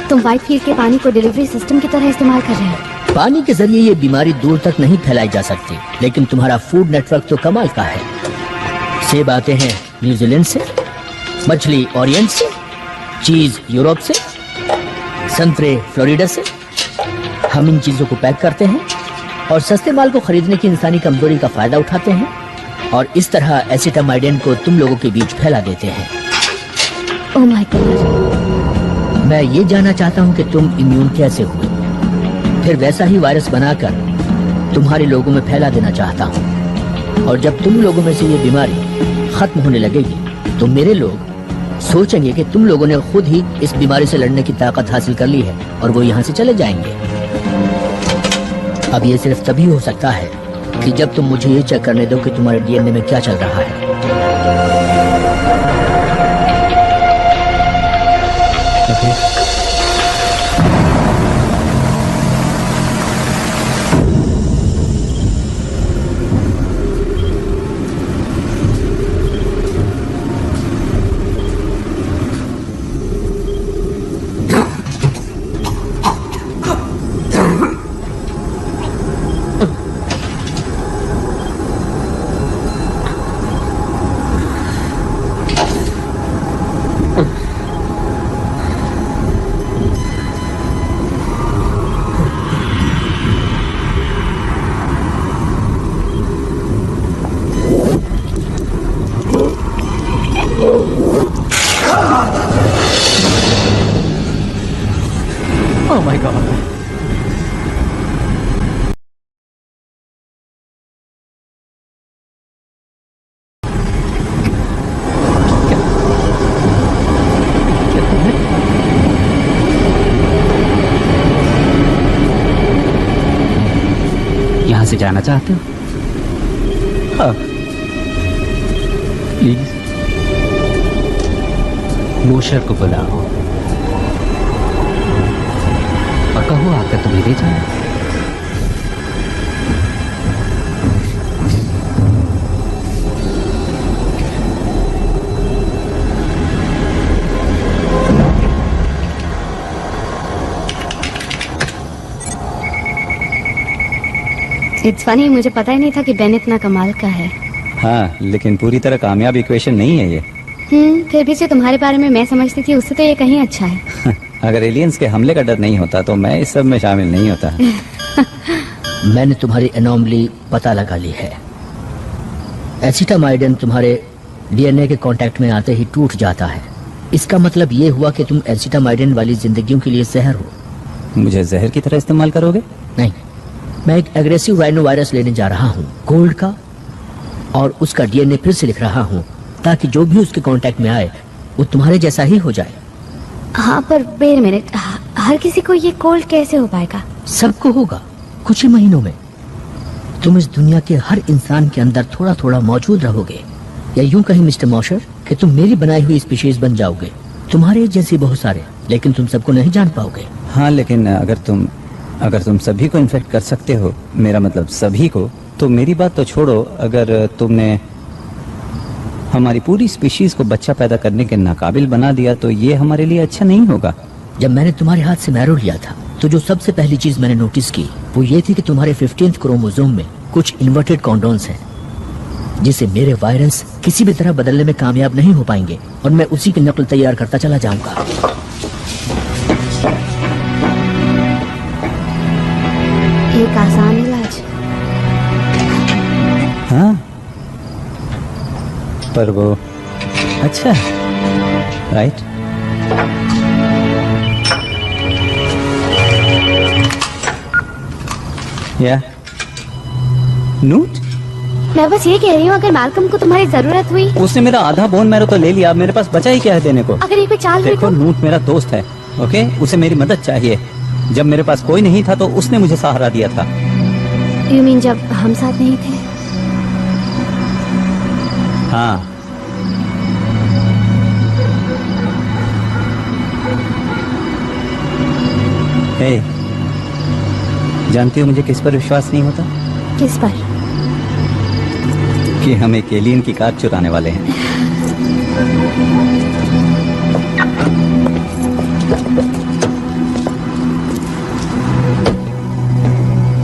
तुम व्हाइट फील्ड के पानी को डिलीवरी सिस्टम की तरह इस्तेमाल कर रहे हो। पानी के जरिए ये बीमारी दूर तक नहीं फैलाई जा सकती, लेकिन तुम्हारा फूड नेटवर्क तो कमाल का है। सेब आते हैं न्यूजीलैंड से, मछली ओरिएंट से, चीज यूरोप से, संतरे फ्लोरिडा से। हम इन चीजों को पैक करते हैं और सस्ते माल को खरीदने की इंसानी कमजोरी का फायदा उठाते हैं और इस तरह एसिटामाइडिन को तुम लोगों के बीच फैला देते हैं। Oh my God. मैं ये जानना चाहता हूँ कि तुम इम्यून कैसे हुए, फिर वैसा ही वायरस बनाकर तुम्हारे लोगों में फैला देना चाहता हूँ। और जब तुम लोगों में से ये बीमारी खत्म होने लगेगी तो मेरे लोग सोचेंगे कि तुम लोगों ने खुद ही इस बीमारी से लड़ने की ताकत हासिल कर ली है और वो यहाँ से चले जाएंगे। अब ये सिर्फ तभी हो सकता है कि जब तुम मुझे ये चेक करने दो कि तुम्हारे डीएनए में क्या चल रहा है। Oh my God. यहाँ से जाना चाहते हो? हाँ, प्लीज मोशर को बुलाओ और कहो आकर तुम्हें ले जाए। इट्स फनी, मुझे पता ही नहीं था कि बेन इतना कमाल का है। हाँ, लेकिन पूरी तरह कामयाब इक्वेशन नहीं है ये। फिर भी जो तुम्हारे बारे में मैं समझती थी उससे तो ये कहीं अच्छा है। अगर एलियंस के हमले का डर नहीं होता तो मैं इस सब में शामिल नहीं होता। मैंने तुम्हारी एनोमली पता लगा ली है। एसिटामाइडिन तुम्हारे डीएनए के कांटेक्ट में आते ही टूट जाता है। इसका मतलब ये हुआ कि तुम एसिटामाइडिन वाली जिंदगियों के लिए जहर हो। मुझे जहर की तरह इस्तेमाल करोगे? नहीं, मैं एक एग्रेसिव राइनो वायरस लेने जा रहा हूँ, गोल्ड का, और उसका डीएनए फिर से लिख रहा हूँ ताकि जो भी उसके कांटेक्ट में आए वो तुम्हारे जैसा ही हो जाए। हाँ, पर वेट अ मिनट, हर किसी को ये कोल्ड कैसे हो पाएगा? सबको होगा कुछ ही महीनों में। तुम इस दुनिया के हर इंसान के अंदर थोड़ा थोड़ा मौजूद रहोगे, या यूं कहीं मिस्टर मॉशर कि तुम मेरी बनाई हुई स्पीशीज बन जाओगे। तुम्हारे जैसे बहुत सारे, लेकिन तुम सबको नहीं जान पाओगे। हाँ, लेकिन अगर तुम सभी को इन्फेक्ट कर सकते हो, मेरा मतलब सभी को, तो मेरी बात तो छोड़ो, अगर तुमने हमारी पूरी स्पीशीज को बच्चा पैदा करने के नाकाबिल बना दिया तो ये हमारे लिए अच्छा नहीं होगा। जब मैंने तुम्हारे हाथ से मैरो लिया था तो जो सबसे पहली चीज मैंने नोटिस की वो ये थी कि तुम्हारे 15th क्रोमोसोम में कुछ इन्वर्टेड कॉन्डोन्स हैं, जिसे मेरे वायरस किसी भी तरह बदलने में कामयाब नहीं हो पाएंगे, और मैं उसी की नकल तैयार करता चला जाऊंगा। एक आसान इलाज। हाँ, पर वो अच्छा, राइट? या नोट? मैं बस ये कह रही हूँ, अगर मैल्कम को तुम्हारी जरूरत हुई। उसने मेरा आधा बोन मैरो तो ले लिया, मेरे पास बचा ही क्या है देने को। अगर ये कोई चाल हुई देखो, तो? नूट मेरा दोस्त है, ओके? उसे मेरी मदद चाहिए। जब मेरे पास कोई नहीं था तो उसने मुझे सहारा दिया था। You mean जब हम साथ नहीं थे? हाँ, हे, जानती हो मुझे किस पर विश्वास नहीं होता? किस पर? कि हम एक एलियन की कार चुराने वाले हैं।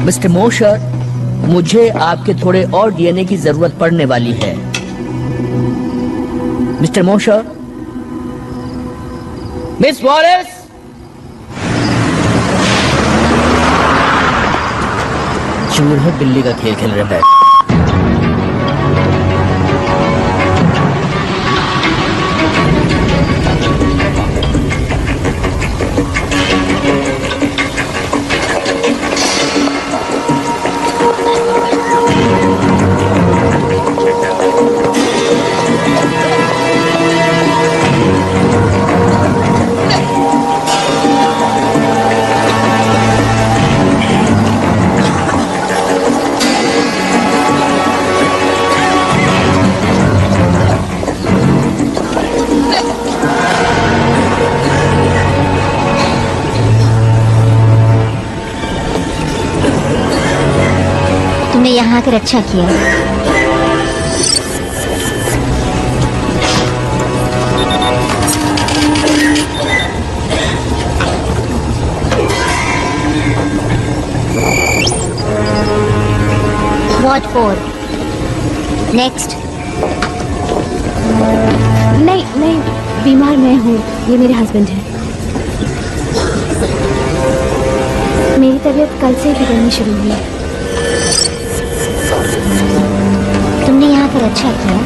मिस्टर मोशर, मुझे आपके थोड़े और डीएनए की जरूरत पड़ने वाली है। मिस्टर मोशर, मिस वॉलेस, चूहे बिल्ली का खेल खेल रहे हैं। तुमने यहाँ आकर अच्छा किया। What for? Next. नहीं, बीमार मैं हूँ, ये मेरे हस्बैंड हैं। मेरी तबीयत कल से बिगड़नी शुरू हुई है। तुमने यहाँ पर अच्छा किया।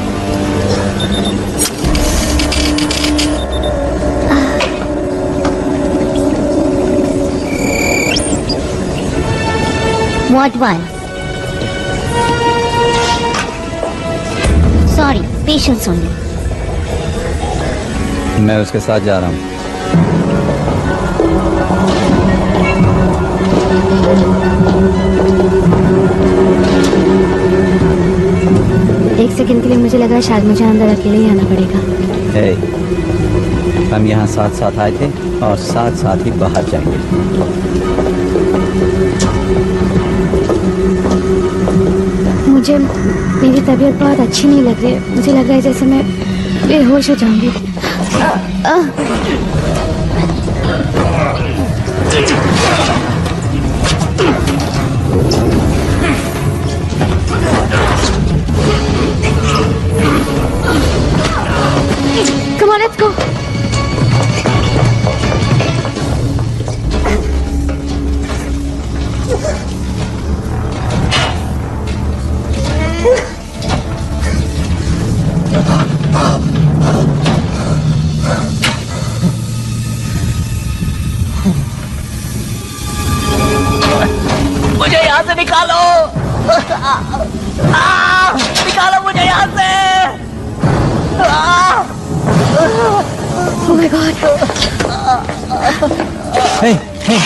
What one? Sorry, patience only. मैं उसके साथ जा रहा हूँ। एक सेकंड के लिए मुझे लगा शायद मुझे अंदर अकेले ही आना पड़ेगा। हे, हम यहाँ साथ साथ आए थे और साथ साथ ही बाहर जाएंगे। मुझे मेरी तबीयत बहुत अच्छी नहीं लग रही है। मुझे लग रहा है जैसे मैं बेहोश हो जाऊंगी। Come on, let's go. मुझे यहाँ से निकालो। निकालो मुझे यहाँ से। Oh my God. हे, हे,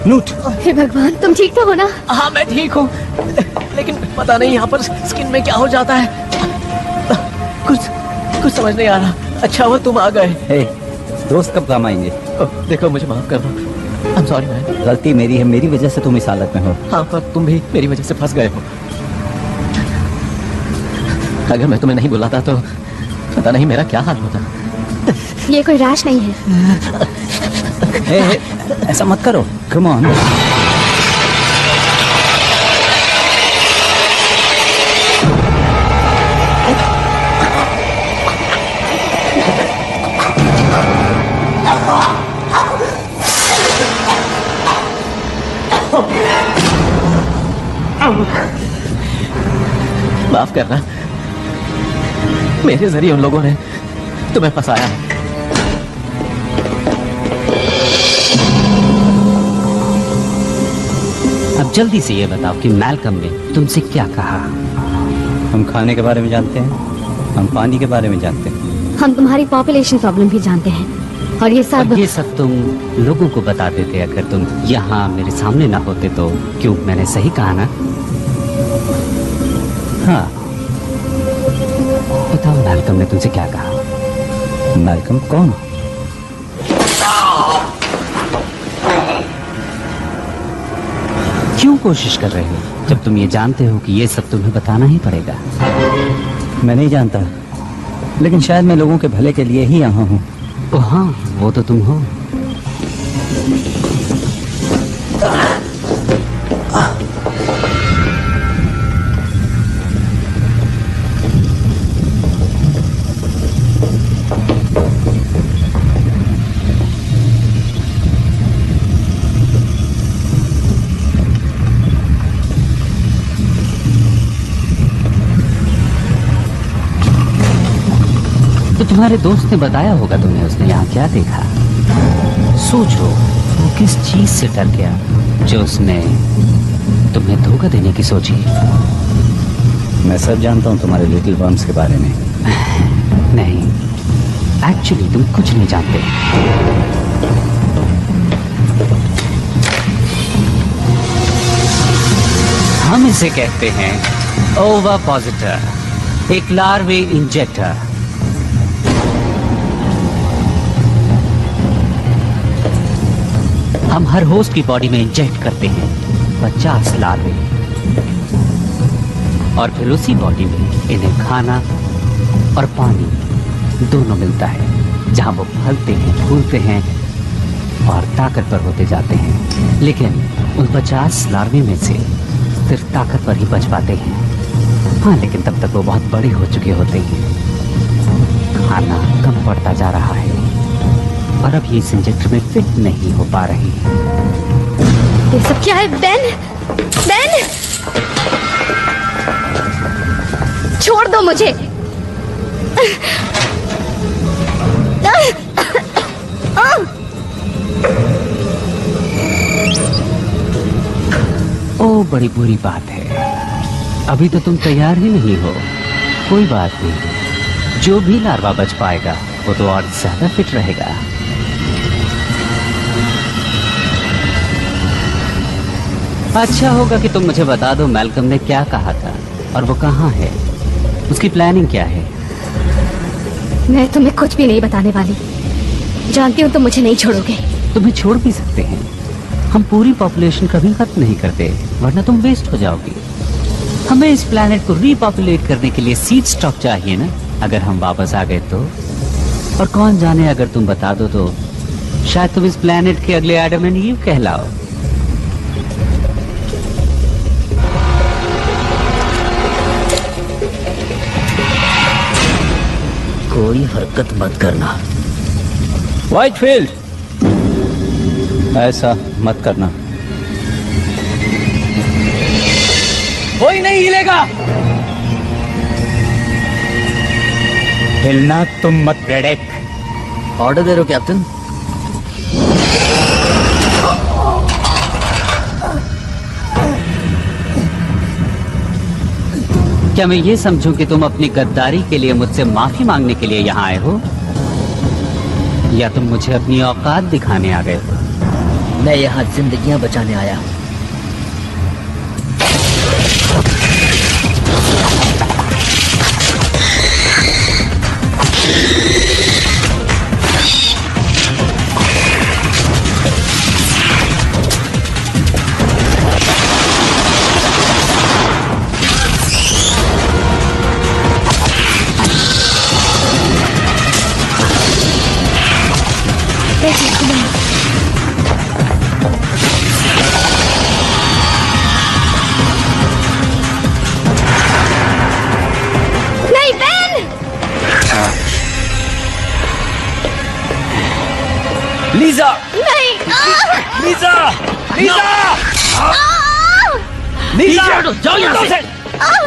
नूट। हे भगवान, तुम ठीक तो हो ना? हाँ मैं ठीक हूँ, लेकिन पता नहीं यहाँ पर स्किन में क्या हो जाता है। कुछ समझ नहीं आ रहा। अच्छा वो तुम आ गए। हे, दोस्त कब काम आएंगे? देखो मुझे माफ कर दो। I'm sorry man। गलती मेरी है, मेरी वजह से तुम इस हालत में हो। हाँ पर तुम भी मेरी वजह से फंस गए हो। अगर मैं तुम्हें नहीं बुलाता तो पता नहीं मेरा क्या हाल होता। ये कोई रैश नहीं है। हे, ऐसा मत करो। Come on. माफ करना, मेरे जरिए उन लोगों ने तुम्हें फंसाया। अब जल्दी से ये बताओ कि मैल्कम ने तुमसे क्या कहा? हम खाने के बारे में जानते हैं, हम पानी के बारे में जानते हैं। हम तुम्हारी पॉपुलेशन प्रॉब्लम भी जानते हैं, और ये सब तुम लोगों को बता देते अगर तुम यहाँ मेरे सामने ना होते तो। क्यों, मैंने सही कहा ना? हाँ। बताओ मैल्कम ने तुमसे क्या कहा? मैल्कम कौन? क्यों कोशिश कर रहे हो जब तुम ये जानते हो कि ये सब तुम्हें बताना ही पड़ेगा? मैं नहीं जानता, लेकिन शायद मैं लोगों के भले के लिए ही यहाँ हूँ। ओ हाँ, वो तो तुम हो। तुम्हारे दोस्त ने बताया होगा तुम्हें, उसने यहाँ क्या देखा? सोचो वो किस चीज से डर गया जो उसने तुम्हें धोखा देने की सोची। मैं सब जानता हूँ तुम्हारे लिटिल वर्म्स के बारे में। नहीं, एक्चुअली तुम कुछ नहीं जानते। हम इसे कहते हैं ओविपोसिटर, एक लार्वे इंजेक्टर। हम हर होस्ट की बॉडी में इंजेक्ट करते हैं 50 लार्वे, और फिर उसी बॉडी में इन्हें खाना और पानी दोनों मिलता है, जहां वो फलते हैं, फूलते हैं और ताकतवर होते जाते हैं। लेकिन उन 50 लार्वे में से सिर्फ ताकतवर ही बच पाते हैं। हाँ, लेकिन तब तक वो बहुत बड़े हो चुके होते हैं। खाना कम पड़ता जा रहा है और अब ये इस इंजेक्टर में फिट नहीं हो पा रही है। ये सब क्या है? बेन, बेन, छोड़ दो मुझे। ओ, बड़ी बुरी बात है। अभी तो तुम तैयार ही नहीं हो। कोई बात नहीं, जो भी लार्वा बच पाएगा वो तो और ज्यादा फिट रहेगा। अच्छा होगा कि तुम मुझे बता दो मैल्कम ने क्या कहा था और वो कहाँ है, उसकी प्लानिंग क्या है? मैं तुम्हें कुछ भी नहीं बताने वाली। जानती हूँ तुम मुझे नहीं छोड़ोगे। तुम्हें छोड़ भी सकते हैं, हम पूरी पॉपुलेशन कभी खत्म नहीं करते, वरना तुम वेस्ट हो जाओगी। हमें इस प्लैनेट को रीपॉपुलेट करने के लिए सीड स्टॉक चाहिए ना। अगर हम वापस आ गए तो, और कौन जाने अगर तुम बता दो तो शायद तुम इस प्लैनेट के अगले एडम एंड ईव कहलाओ। कोई हरकत मत करना। व्हाइटफील्ड, ऐसा मत करना। कोई नहीं हिलेगा। हिलना तुम मत, रेडेक। ऑर्डर दे रहे हो कैप्टन? क्या मैं ये समझूं कि तुम अपनी गद्दारी के लिए मुझसे माफी मांगने के लिए यहाँ आए हो, या तुम मुझे अपनी औकात दिखाने आ गए हो? मैं यहाँ जिंदगियां बचाने आया हूँ। लीजा! नहीं! लीजा! लीजा! लीजा! जाओ यहाँ से!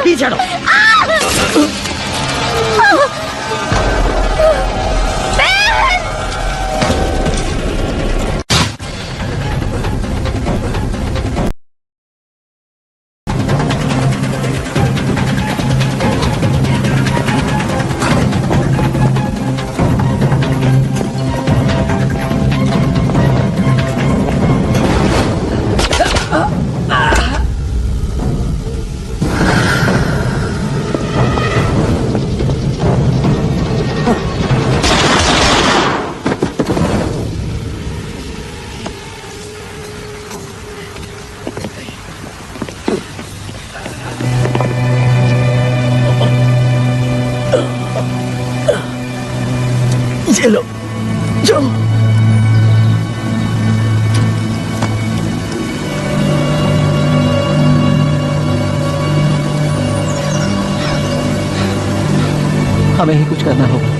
पीछे हटो! चलो जाओ। हमें ही कुछ करना होगा।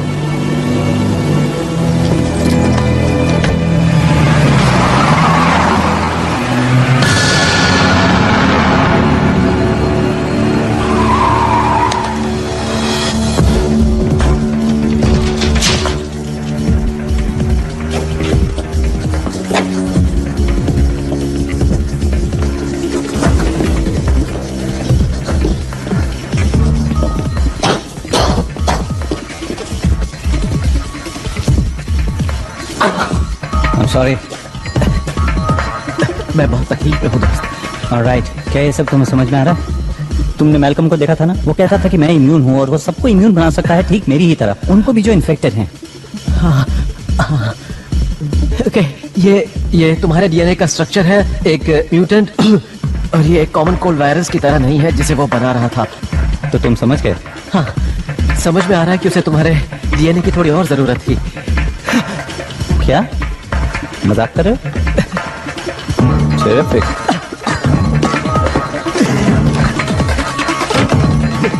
सॉरी, मैं बहुत तकलीफ में हूँ दोस्त। ऑलराइट, क्या ये सब तुम्हें समझ में आ रहा है? तुमने मैल्कम को देखा था ना, वो कहता था कि मैं इम्यून हूँ और वो सबको इम्यून बना सकता है, ठीक मेरी ही तरह, उनको भी जो इन्फेक्टेड हैं। हाँ, हाँ। ओके, ये तुम्हारे डीएनए का स्ट्रक्चर है, एक म्यूटेंट, और ये एक कॉमन कोल्ड वायरस की तरह नहीं है जिसे वो बना रहा था। तो तुम समझ गए? हाँ, समझ में आ रहा है कि उसे तुम्हारे डीएनए की थोड़ी और जरूरत थी। क्या मजाक कर रहे हो? Terrific.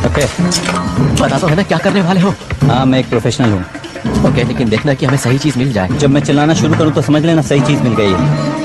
ओके, पता तो है ना क्या करने वाले हो? हाँ, मैं एक प्रोफेशनल हूँ। ओके, लेकिन देखना कि हमें सही चीज मिल जाए। जब मैं चिल्लाना शुरू करूँ तो समझ लेना सही चीज मिल गई है।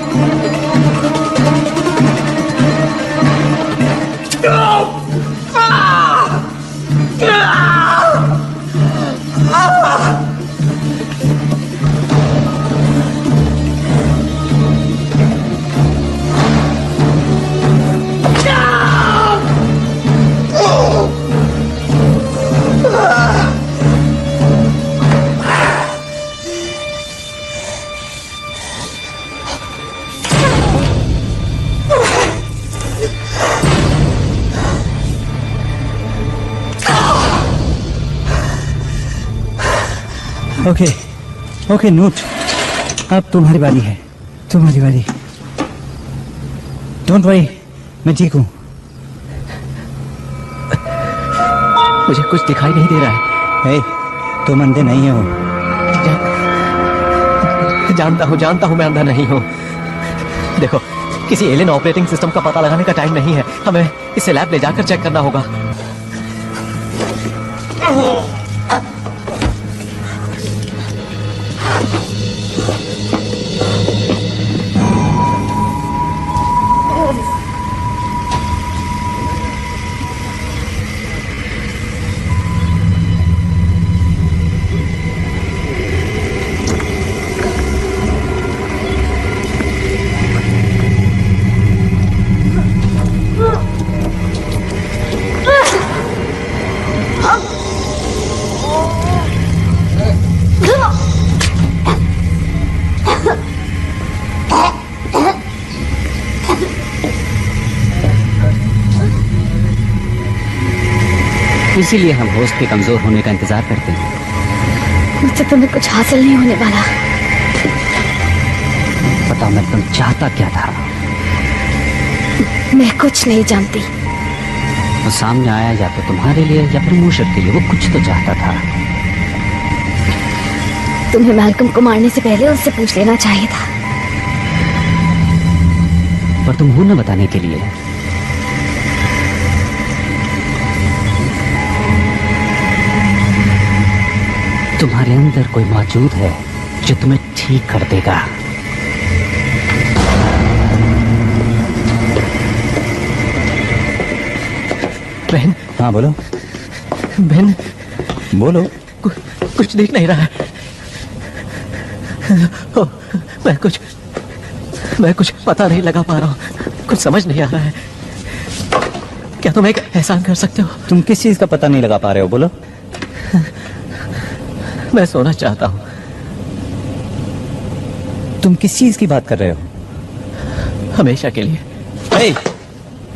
ओके ओके नूट, अब तुम्हारी बारी है, तुम्हारी बारी। डोंट वरी, मैं ठीक हूँ। मुझे कुछ दिखाई नहीं दे रहा है। हे, तुम अंधे नहीं हो। जानता हूँ मैं अंधा नहीं हूँ। देखो, किसी एलियन ऑपरेटिंग सिस्टम का पता लगाने का टाइम नहीं है, हमें इसे लैब ले जाकर चेक करना होगा। इसीलिए हम होस्ट के कमजोर होने का इंतजार करते हैं। मुझसे तुम्हें कुछ हासिल नहीं होने वाला। बताओ मैं तुम चाहता क्या था? मैं कुछ नहीं जानती। वो सामने आया या तो तुम्हारे लिए या फिर मूशर के लिए, वो कुछ तो चाहता था। तुम्हें मैल्कम को मारने से पहले उससे पूछ लेना चाहिए था। पर तुम हो न बताने के लिए। तुम्हारे अंदर कोई मौजूद है जो तुम्हें ठीक कर देगा। बहन। हाँ बोलो। बहन बोलो। कुछ दिख नहीं रहा है। ओ, मैं कुछ पता नहीं लगा पा रहा हूँ। कुछ समझ नहीं आ रहा है। क्या तुम एक एहसान कर सकते हो? तुम किस चीज का पता नहीं लगा पा रहे हो? बोलो। मैं सोना चाहता हूँ। तुम किस चीज की बात कर रहे हो? हमेशा के लिए।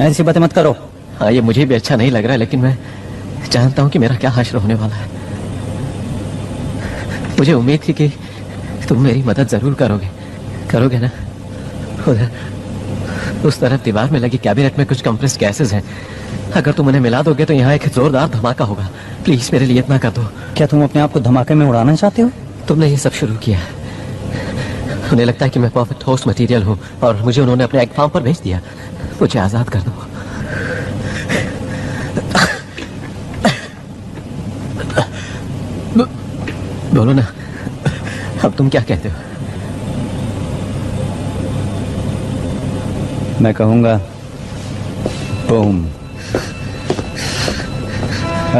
ऐसी बातें मत करो। हाँ, ये मुझे भी अच्छा नहीं लग रहा है, लेकिन मैं जानता हूँ कि मेरा क्या हश्र होने वाला है। मुझे उम्मीद थी कि तुम मेरी मदद जरूर करोगे ना? उधर उस तरफ दीवार में लगी कैबिनेट में कुछ कंप्रेस्ड गैसेस हैं। अगर तुम उन्हें मिला दोगे तो यहाँ एक जोरदार धमाका होगा। प्लीज मेरे लिए इतना कर दो। क्या तुम अपने आप को धमाके में उड़ाना चाहते हो? तुमने ये सब शुरू किया। उन्हें लगता है कि मैं परफेक्ट होस्ट मटेरियल हूँ और मुझे उन्होंने अपने एग फार्म पर भेज दिया। मुझे आजाद कर दो। बोलो ना, अब तुम क्या कहते हो? मैं कहूंगा बूम।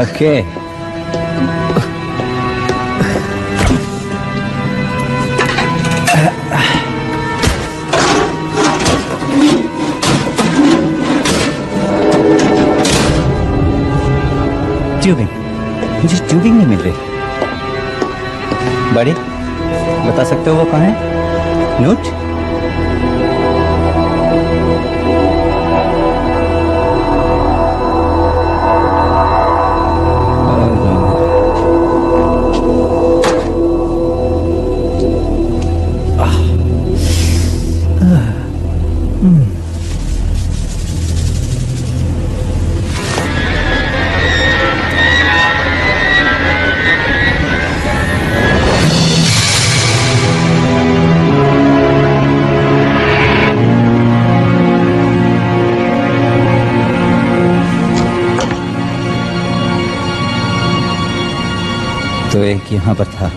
ओके। ट्यूबिंग, मुझे ट्यूबिंग नहीं मिल रही। बड़ी बता सकते हो वो कहाँ है? नोट। तो एक यहाँ पर था।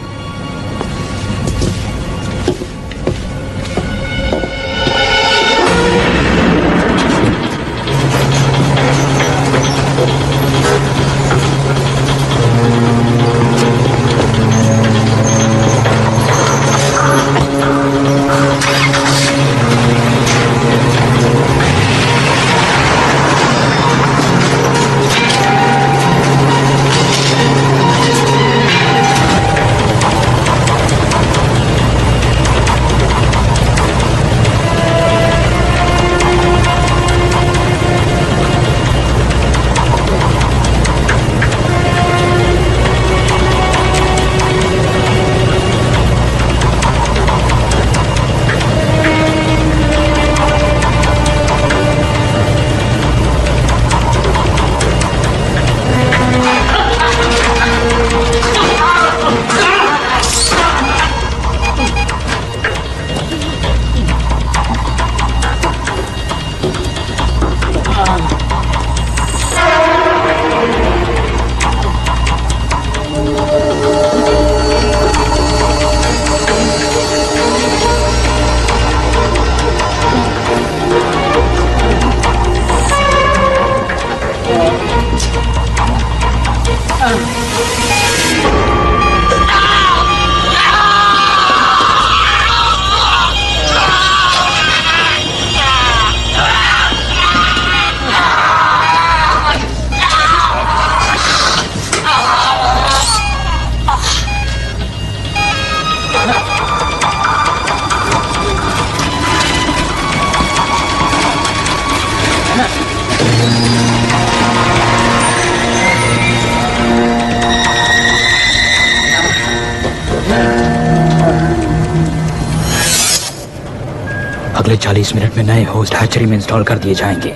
अगले 40 मिनट में नए होस्ट हैचरी में इंस्टॉल कर दिए जाएंगे।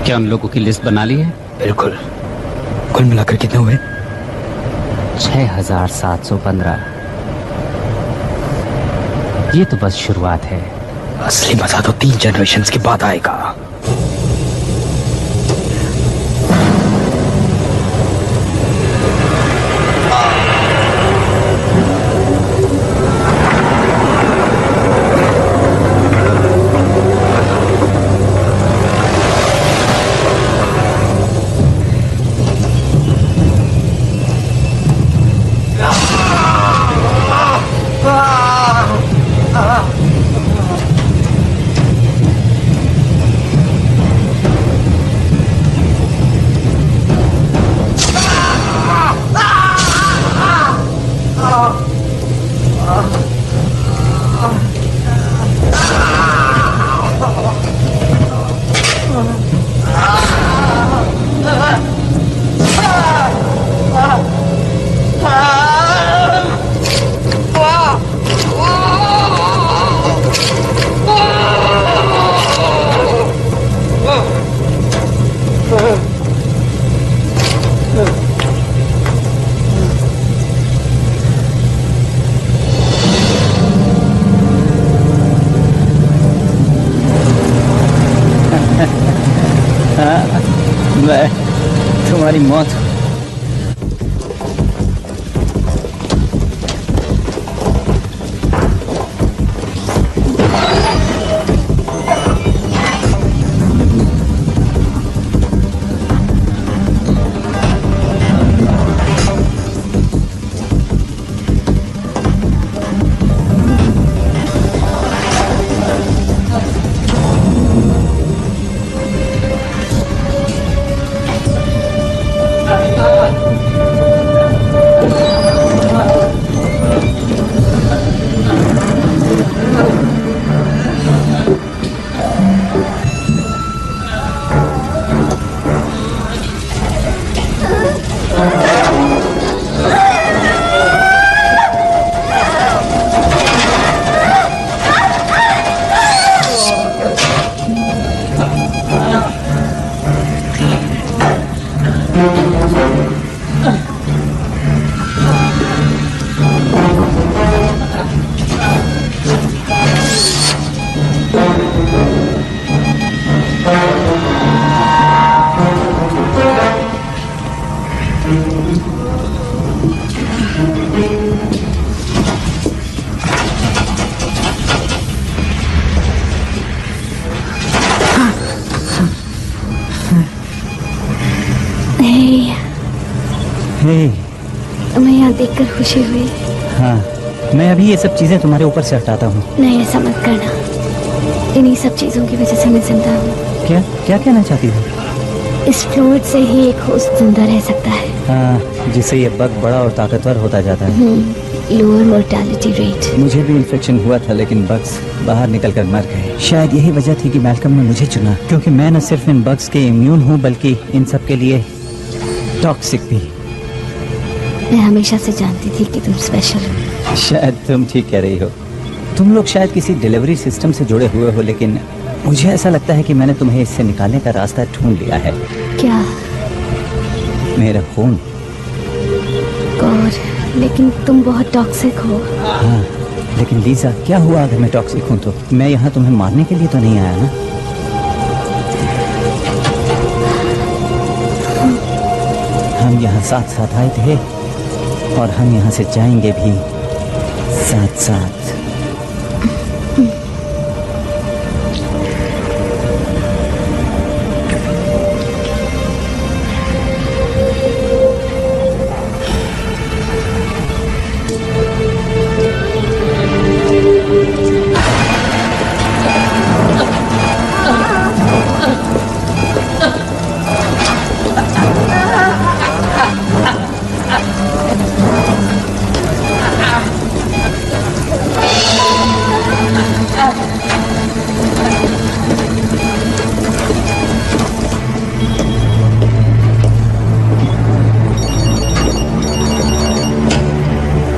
क्या उन लोगों की लिस्ट बना ली है? बिल्कुल। कुल मिलाकर कितने हुए? 6715। ये तो बस शुरुआत है। असली मजा तो 3 जनरेशंस के बाद आएगा। मैं तुम्हारी मौत तुम्हें यहाँ देखकर खुशी हुई? हाँ, मैं अभी ये सब चीजें तुम्हारे ऊपर से हटाता हूँ। नहीं, ऐसा मत करना। इन्हीं सब चीजों की वजह से मैं जिंदा हूँ। क्या क्या कहना चाहती हो? इस फ्लूइड से ही एक होस्ट जिंदा रह सकता है। हाँ, जिससे ये बग बड़ा और ताकतवर होता जाता है। Lower mortality rate. मुझे भी इन्फेक्शन हुआ था, लेकिन बग्स बाहर निकलकर मर गए। शायद यही वजह थी कि मैल्कम ने मुझे चुना, क्योंकि मैं न सिर्फ इन बग्स के इम्यून हूँ बल्कि इन सब के लिए टॉक्सिक भी। मैं हमेशा से जानती थी कि तुम स्पेशल हो। शायद तुम ठीक कह रही हो। तुम लोग शायद किसी डिलीवरी सिस्टम से जुड़े हुए हो, लेकिन मुझे ऐसा लगता है कि मैंने तुम्हें इससे निकालने का रास्ता ढूंढ लिया है। क्या? मेरा खून। गॉड, लेकिन तुम बहुत टॉक्सिक हो। हाँ, लेकिन लीजा, क्या हुआ अगर मैं टॉक्सिक हूँ तो? मैं यहाँ तुम्हें मारने के लिए तो नहीं आया ना? हम यहाँ साथ साथ आए थे और हम यहाँ से जाएंगे भी साथ साथ।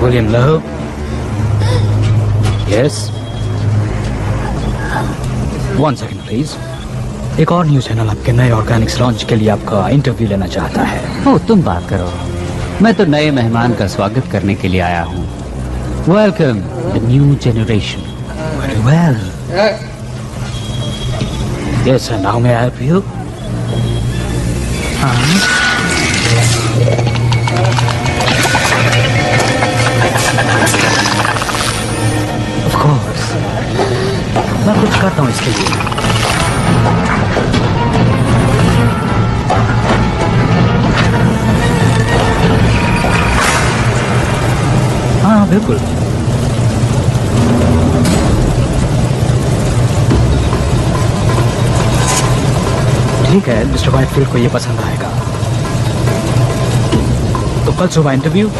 William Lowe? Yes? 1 second please. एक और न्यूज चैनल आपके नए ऑर्गेनिक्स लॉन्च के लिए आपका इंटरव्यू लेना चाहता है। ओ, तुम बात करो। मैं तो नए मेहमान का स्वागत करने के लिए आया हूँ। Welcome the new generation. Very well. Yes, and how may I help you? Of course, मैं कुछ करता हूँ इसके लिए। हाँ बिल्कुल। ठीक है, मिस्टर वाइटफील्ड को ये पसंद आएगा। तो कल सुबह इंटरव्यू।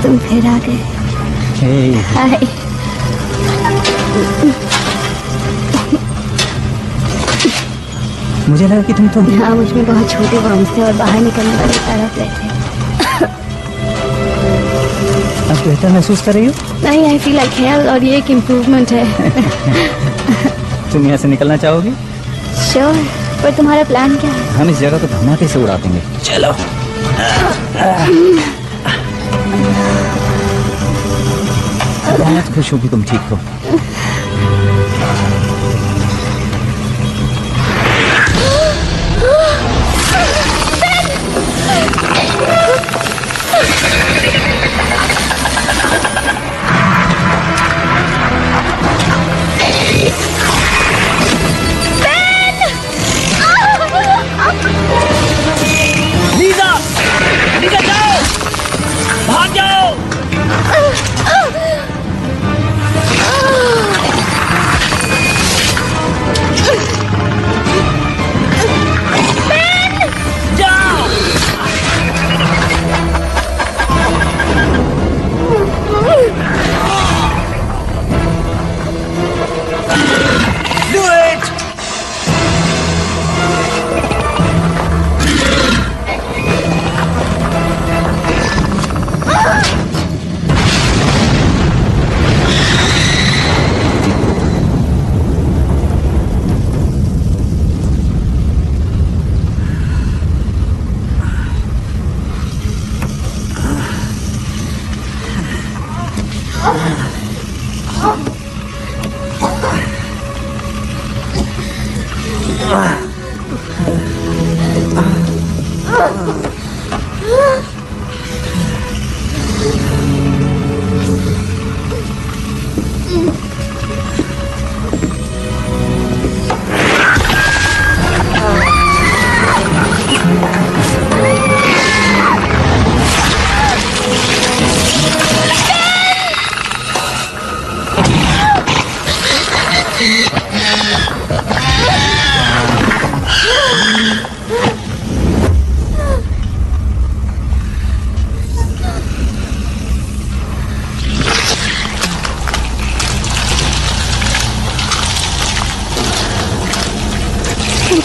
तुम फिर आ गए। हाय। मुझे लगा कि तुम तो हाँ, मुझ में बहुत छोटे वर्म्स थे और बाहर निकलने वाले तड़प रहे थे। अब बेहतर महसूस कर रही हो? नहीं, आई फील लाइक हेल्थ और ये एक इम्प्रूवमेंट है। तुम यहाँ से निकलना चाहोगी? श्योर, पर तुम्हारा प्लान क्या है? हम इस जगह को धमाके से उड़ा देंगे। चलो। बहुत खुश हूँ कि तुम ठीक हो। भाग जाओ।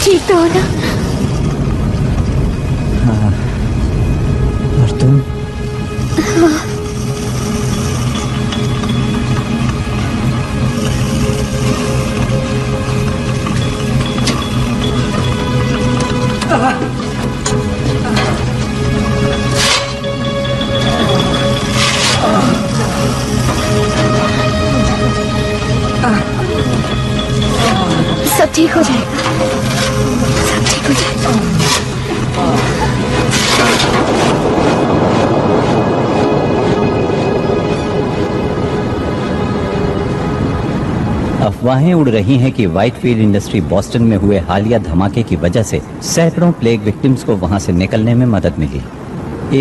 ठीक तो हो ना? और तुम? सब ठीक हो जाएगा, सब ठीक हो जाएगा। अफवाहें उड़ रही हैं कि व्हाइटफील्ड इंडस्ट्री बॉस्टन में हुए हालिया धमाके की वजह से सैकड़ों प्लेग विक्टिम्स को वहां से निकलने में मदद मिली।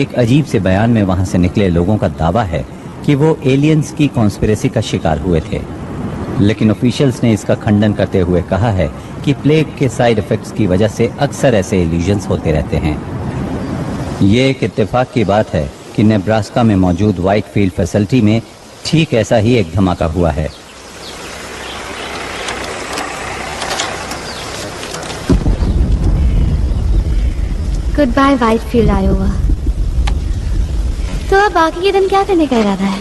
एक अजीब से बयान में वहां से निकले लोगों का दावा है कि वो एलियंस की कॉन्स्पिरेसी का शिकार हुए थे, लेकिन ऑफिशियल्स ने इसका खंडन करते हुए कहा है कि प्लेग के साइड इफेक्ट्स की वजह से अक्सर ऐसे इल्यूजन्स होते रहते हैं। ये एक इत्तेफाक की बात है कि नेब्रास्का में मौजूद व्हाइटफील्ड फैसिलिटी में ठीक ऐसा ही एक धमाका हुआ है। Goodbye Whitefield Iowa. तो अब बाकी के दिन क्या करने का इरादा है?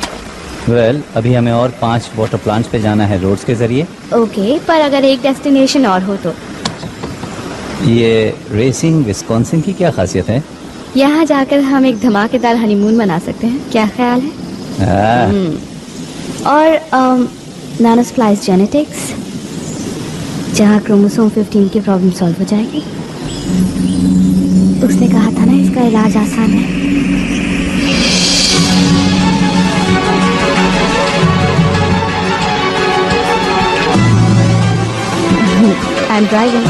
वेल, अभी हमें और 5 वाटर प्लांट्स पे जाना है रोड्स के जरिए। ओके, पर अगर एक डेस्टिनेशन और हो तो? ये रेसिंग विस्कॉन्सिन की क्या खासियत है? यहाँ जाकर हम एक धमाकेदार हनीमून मना सकते हैं, क्या ख्याल है? और नानोस्प्लाइस जेनेटिक्स, जहाँ क्रोमोसोम 15 की प्रॉब्लम सॉल्व हो जाएगी। उसने कहा था ना इसका इलाज आसान है। I'm driving.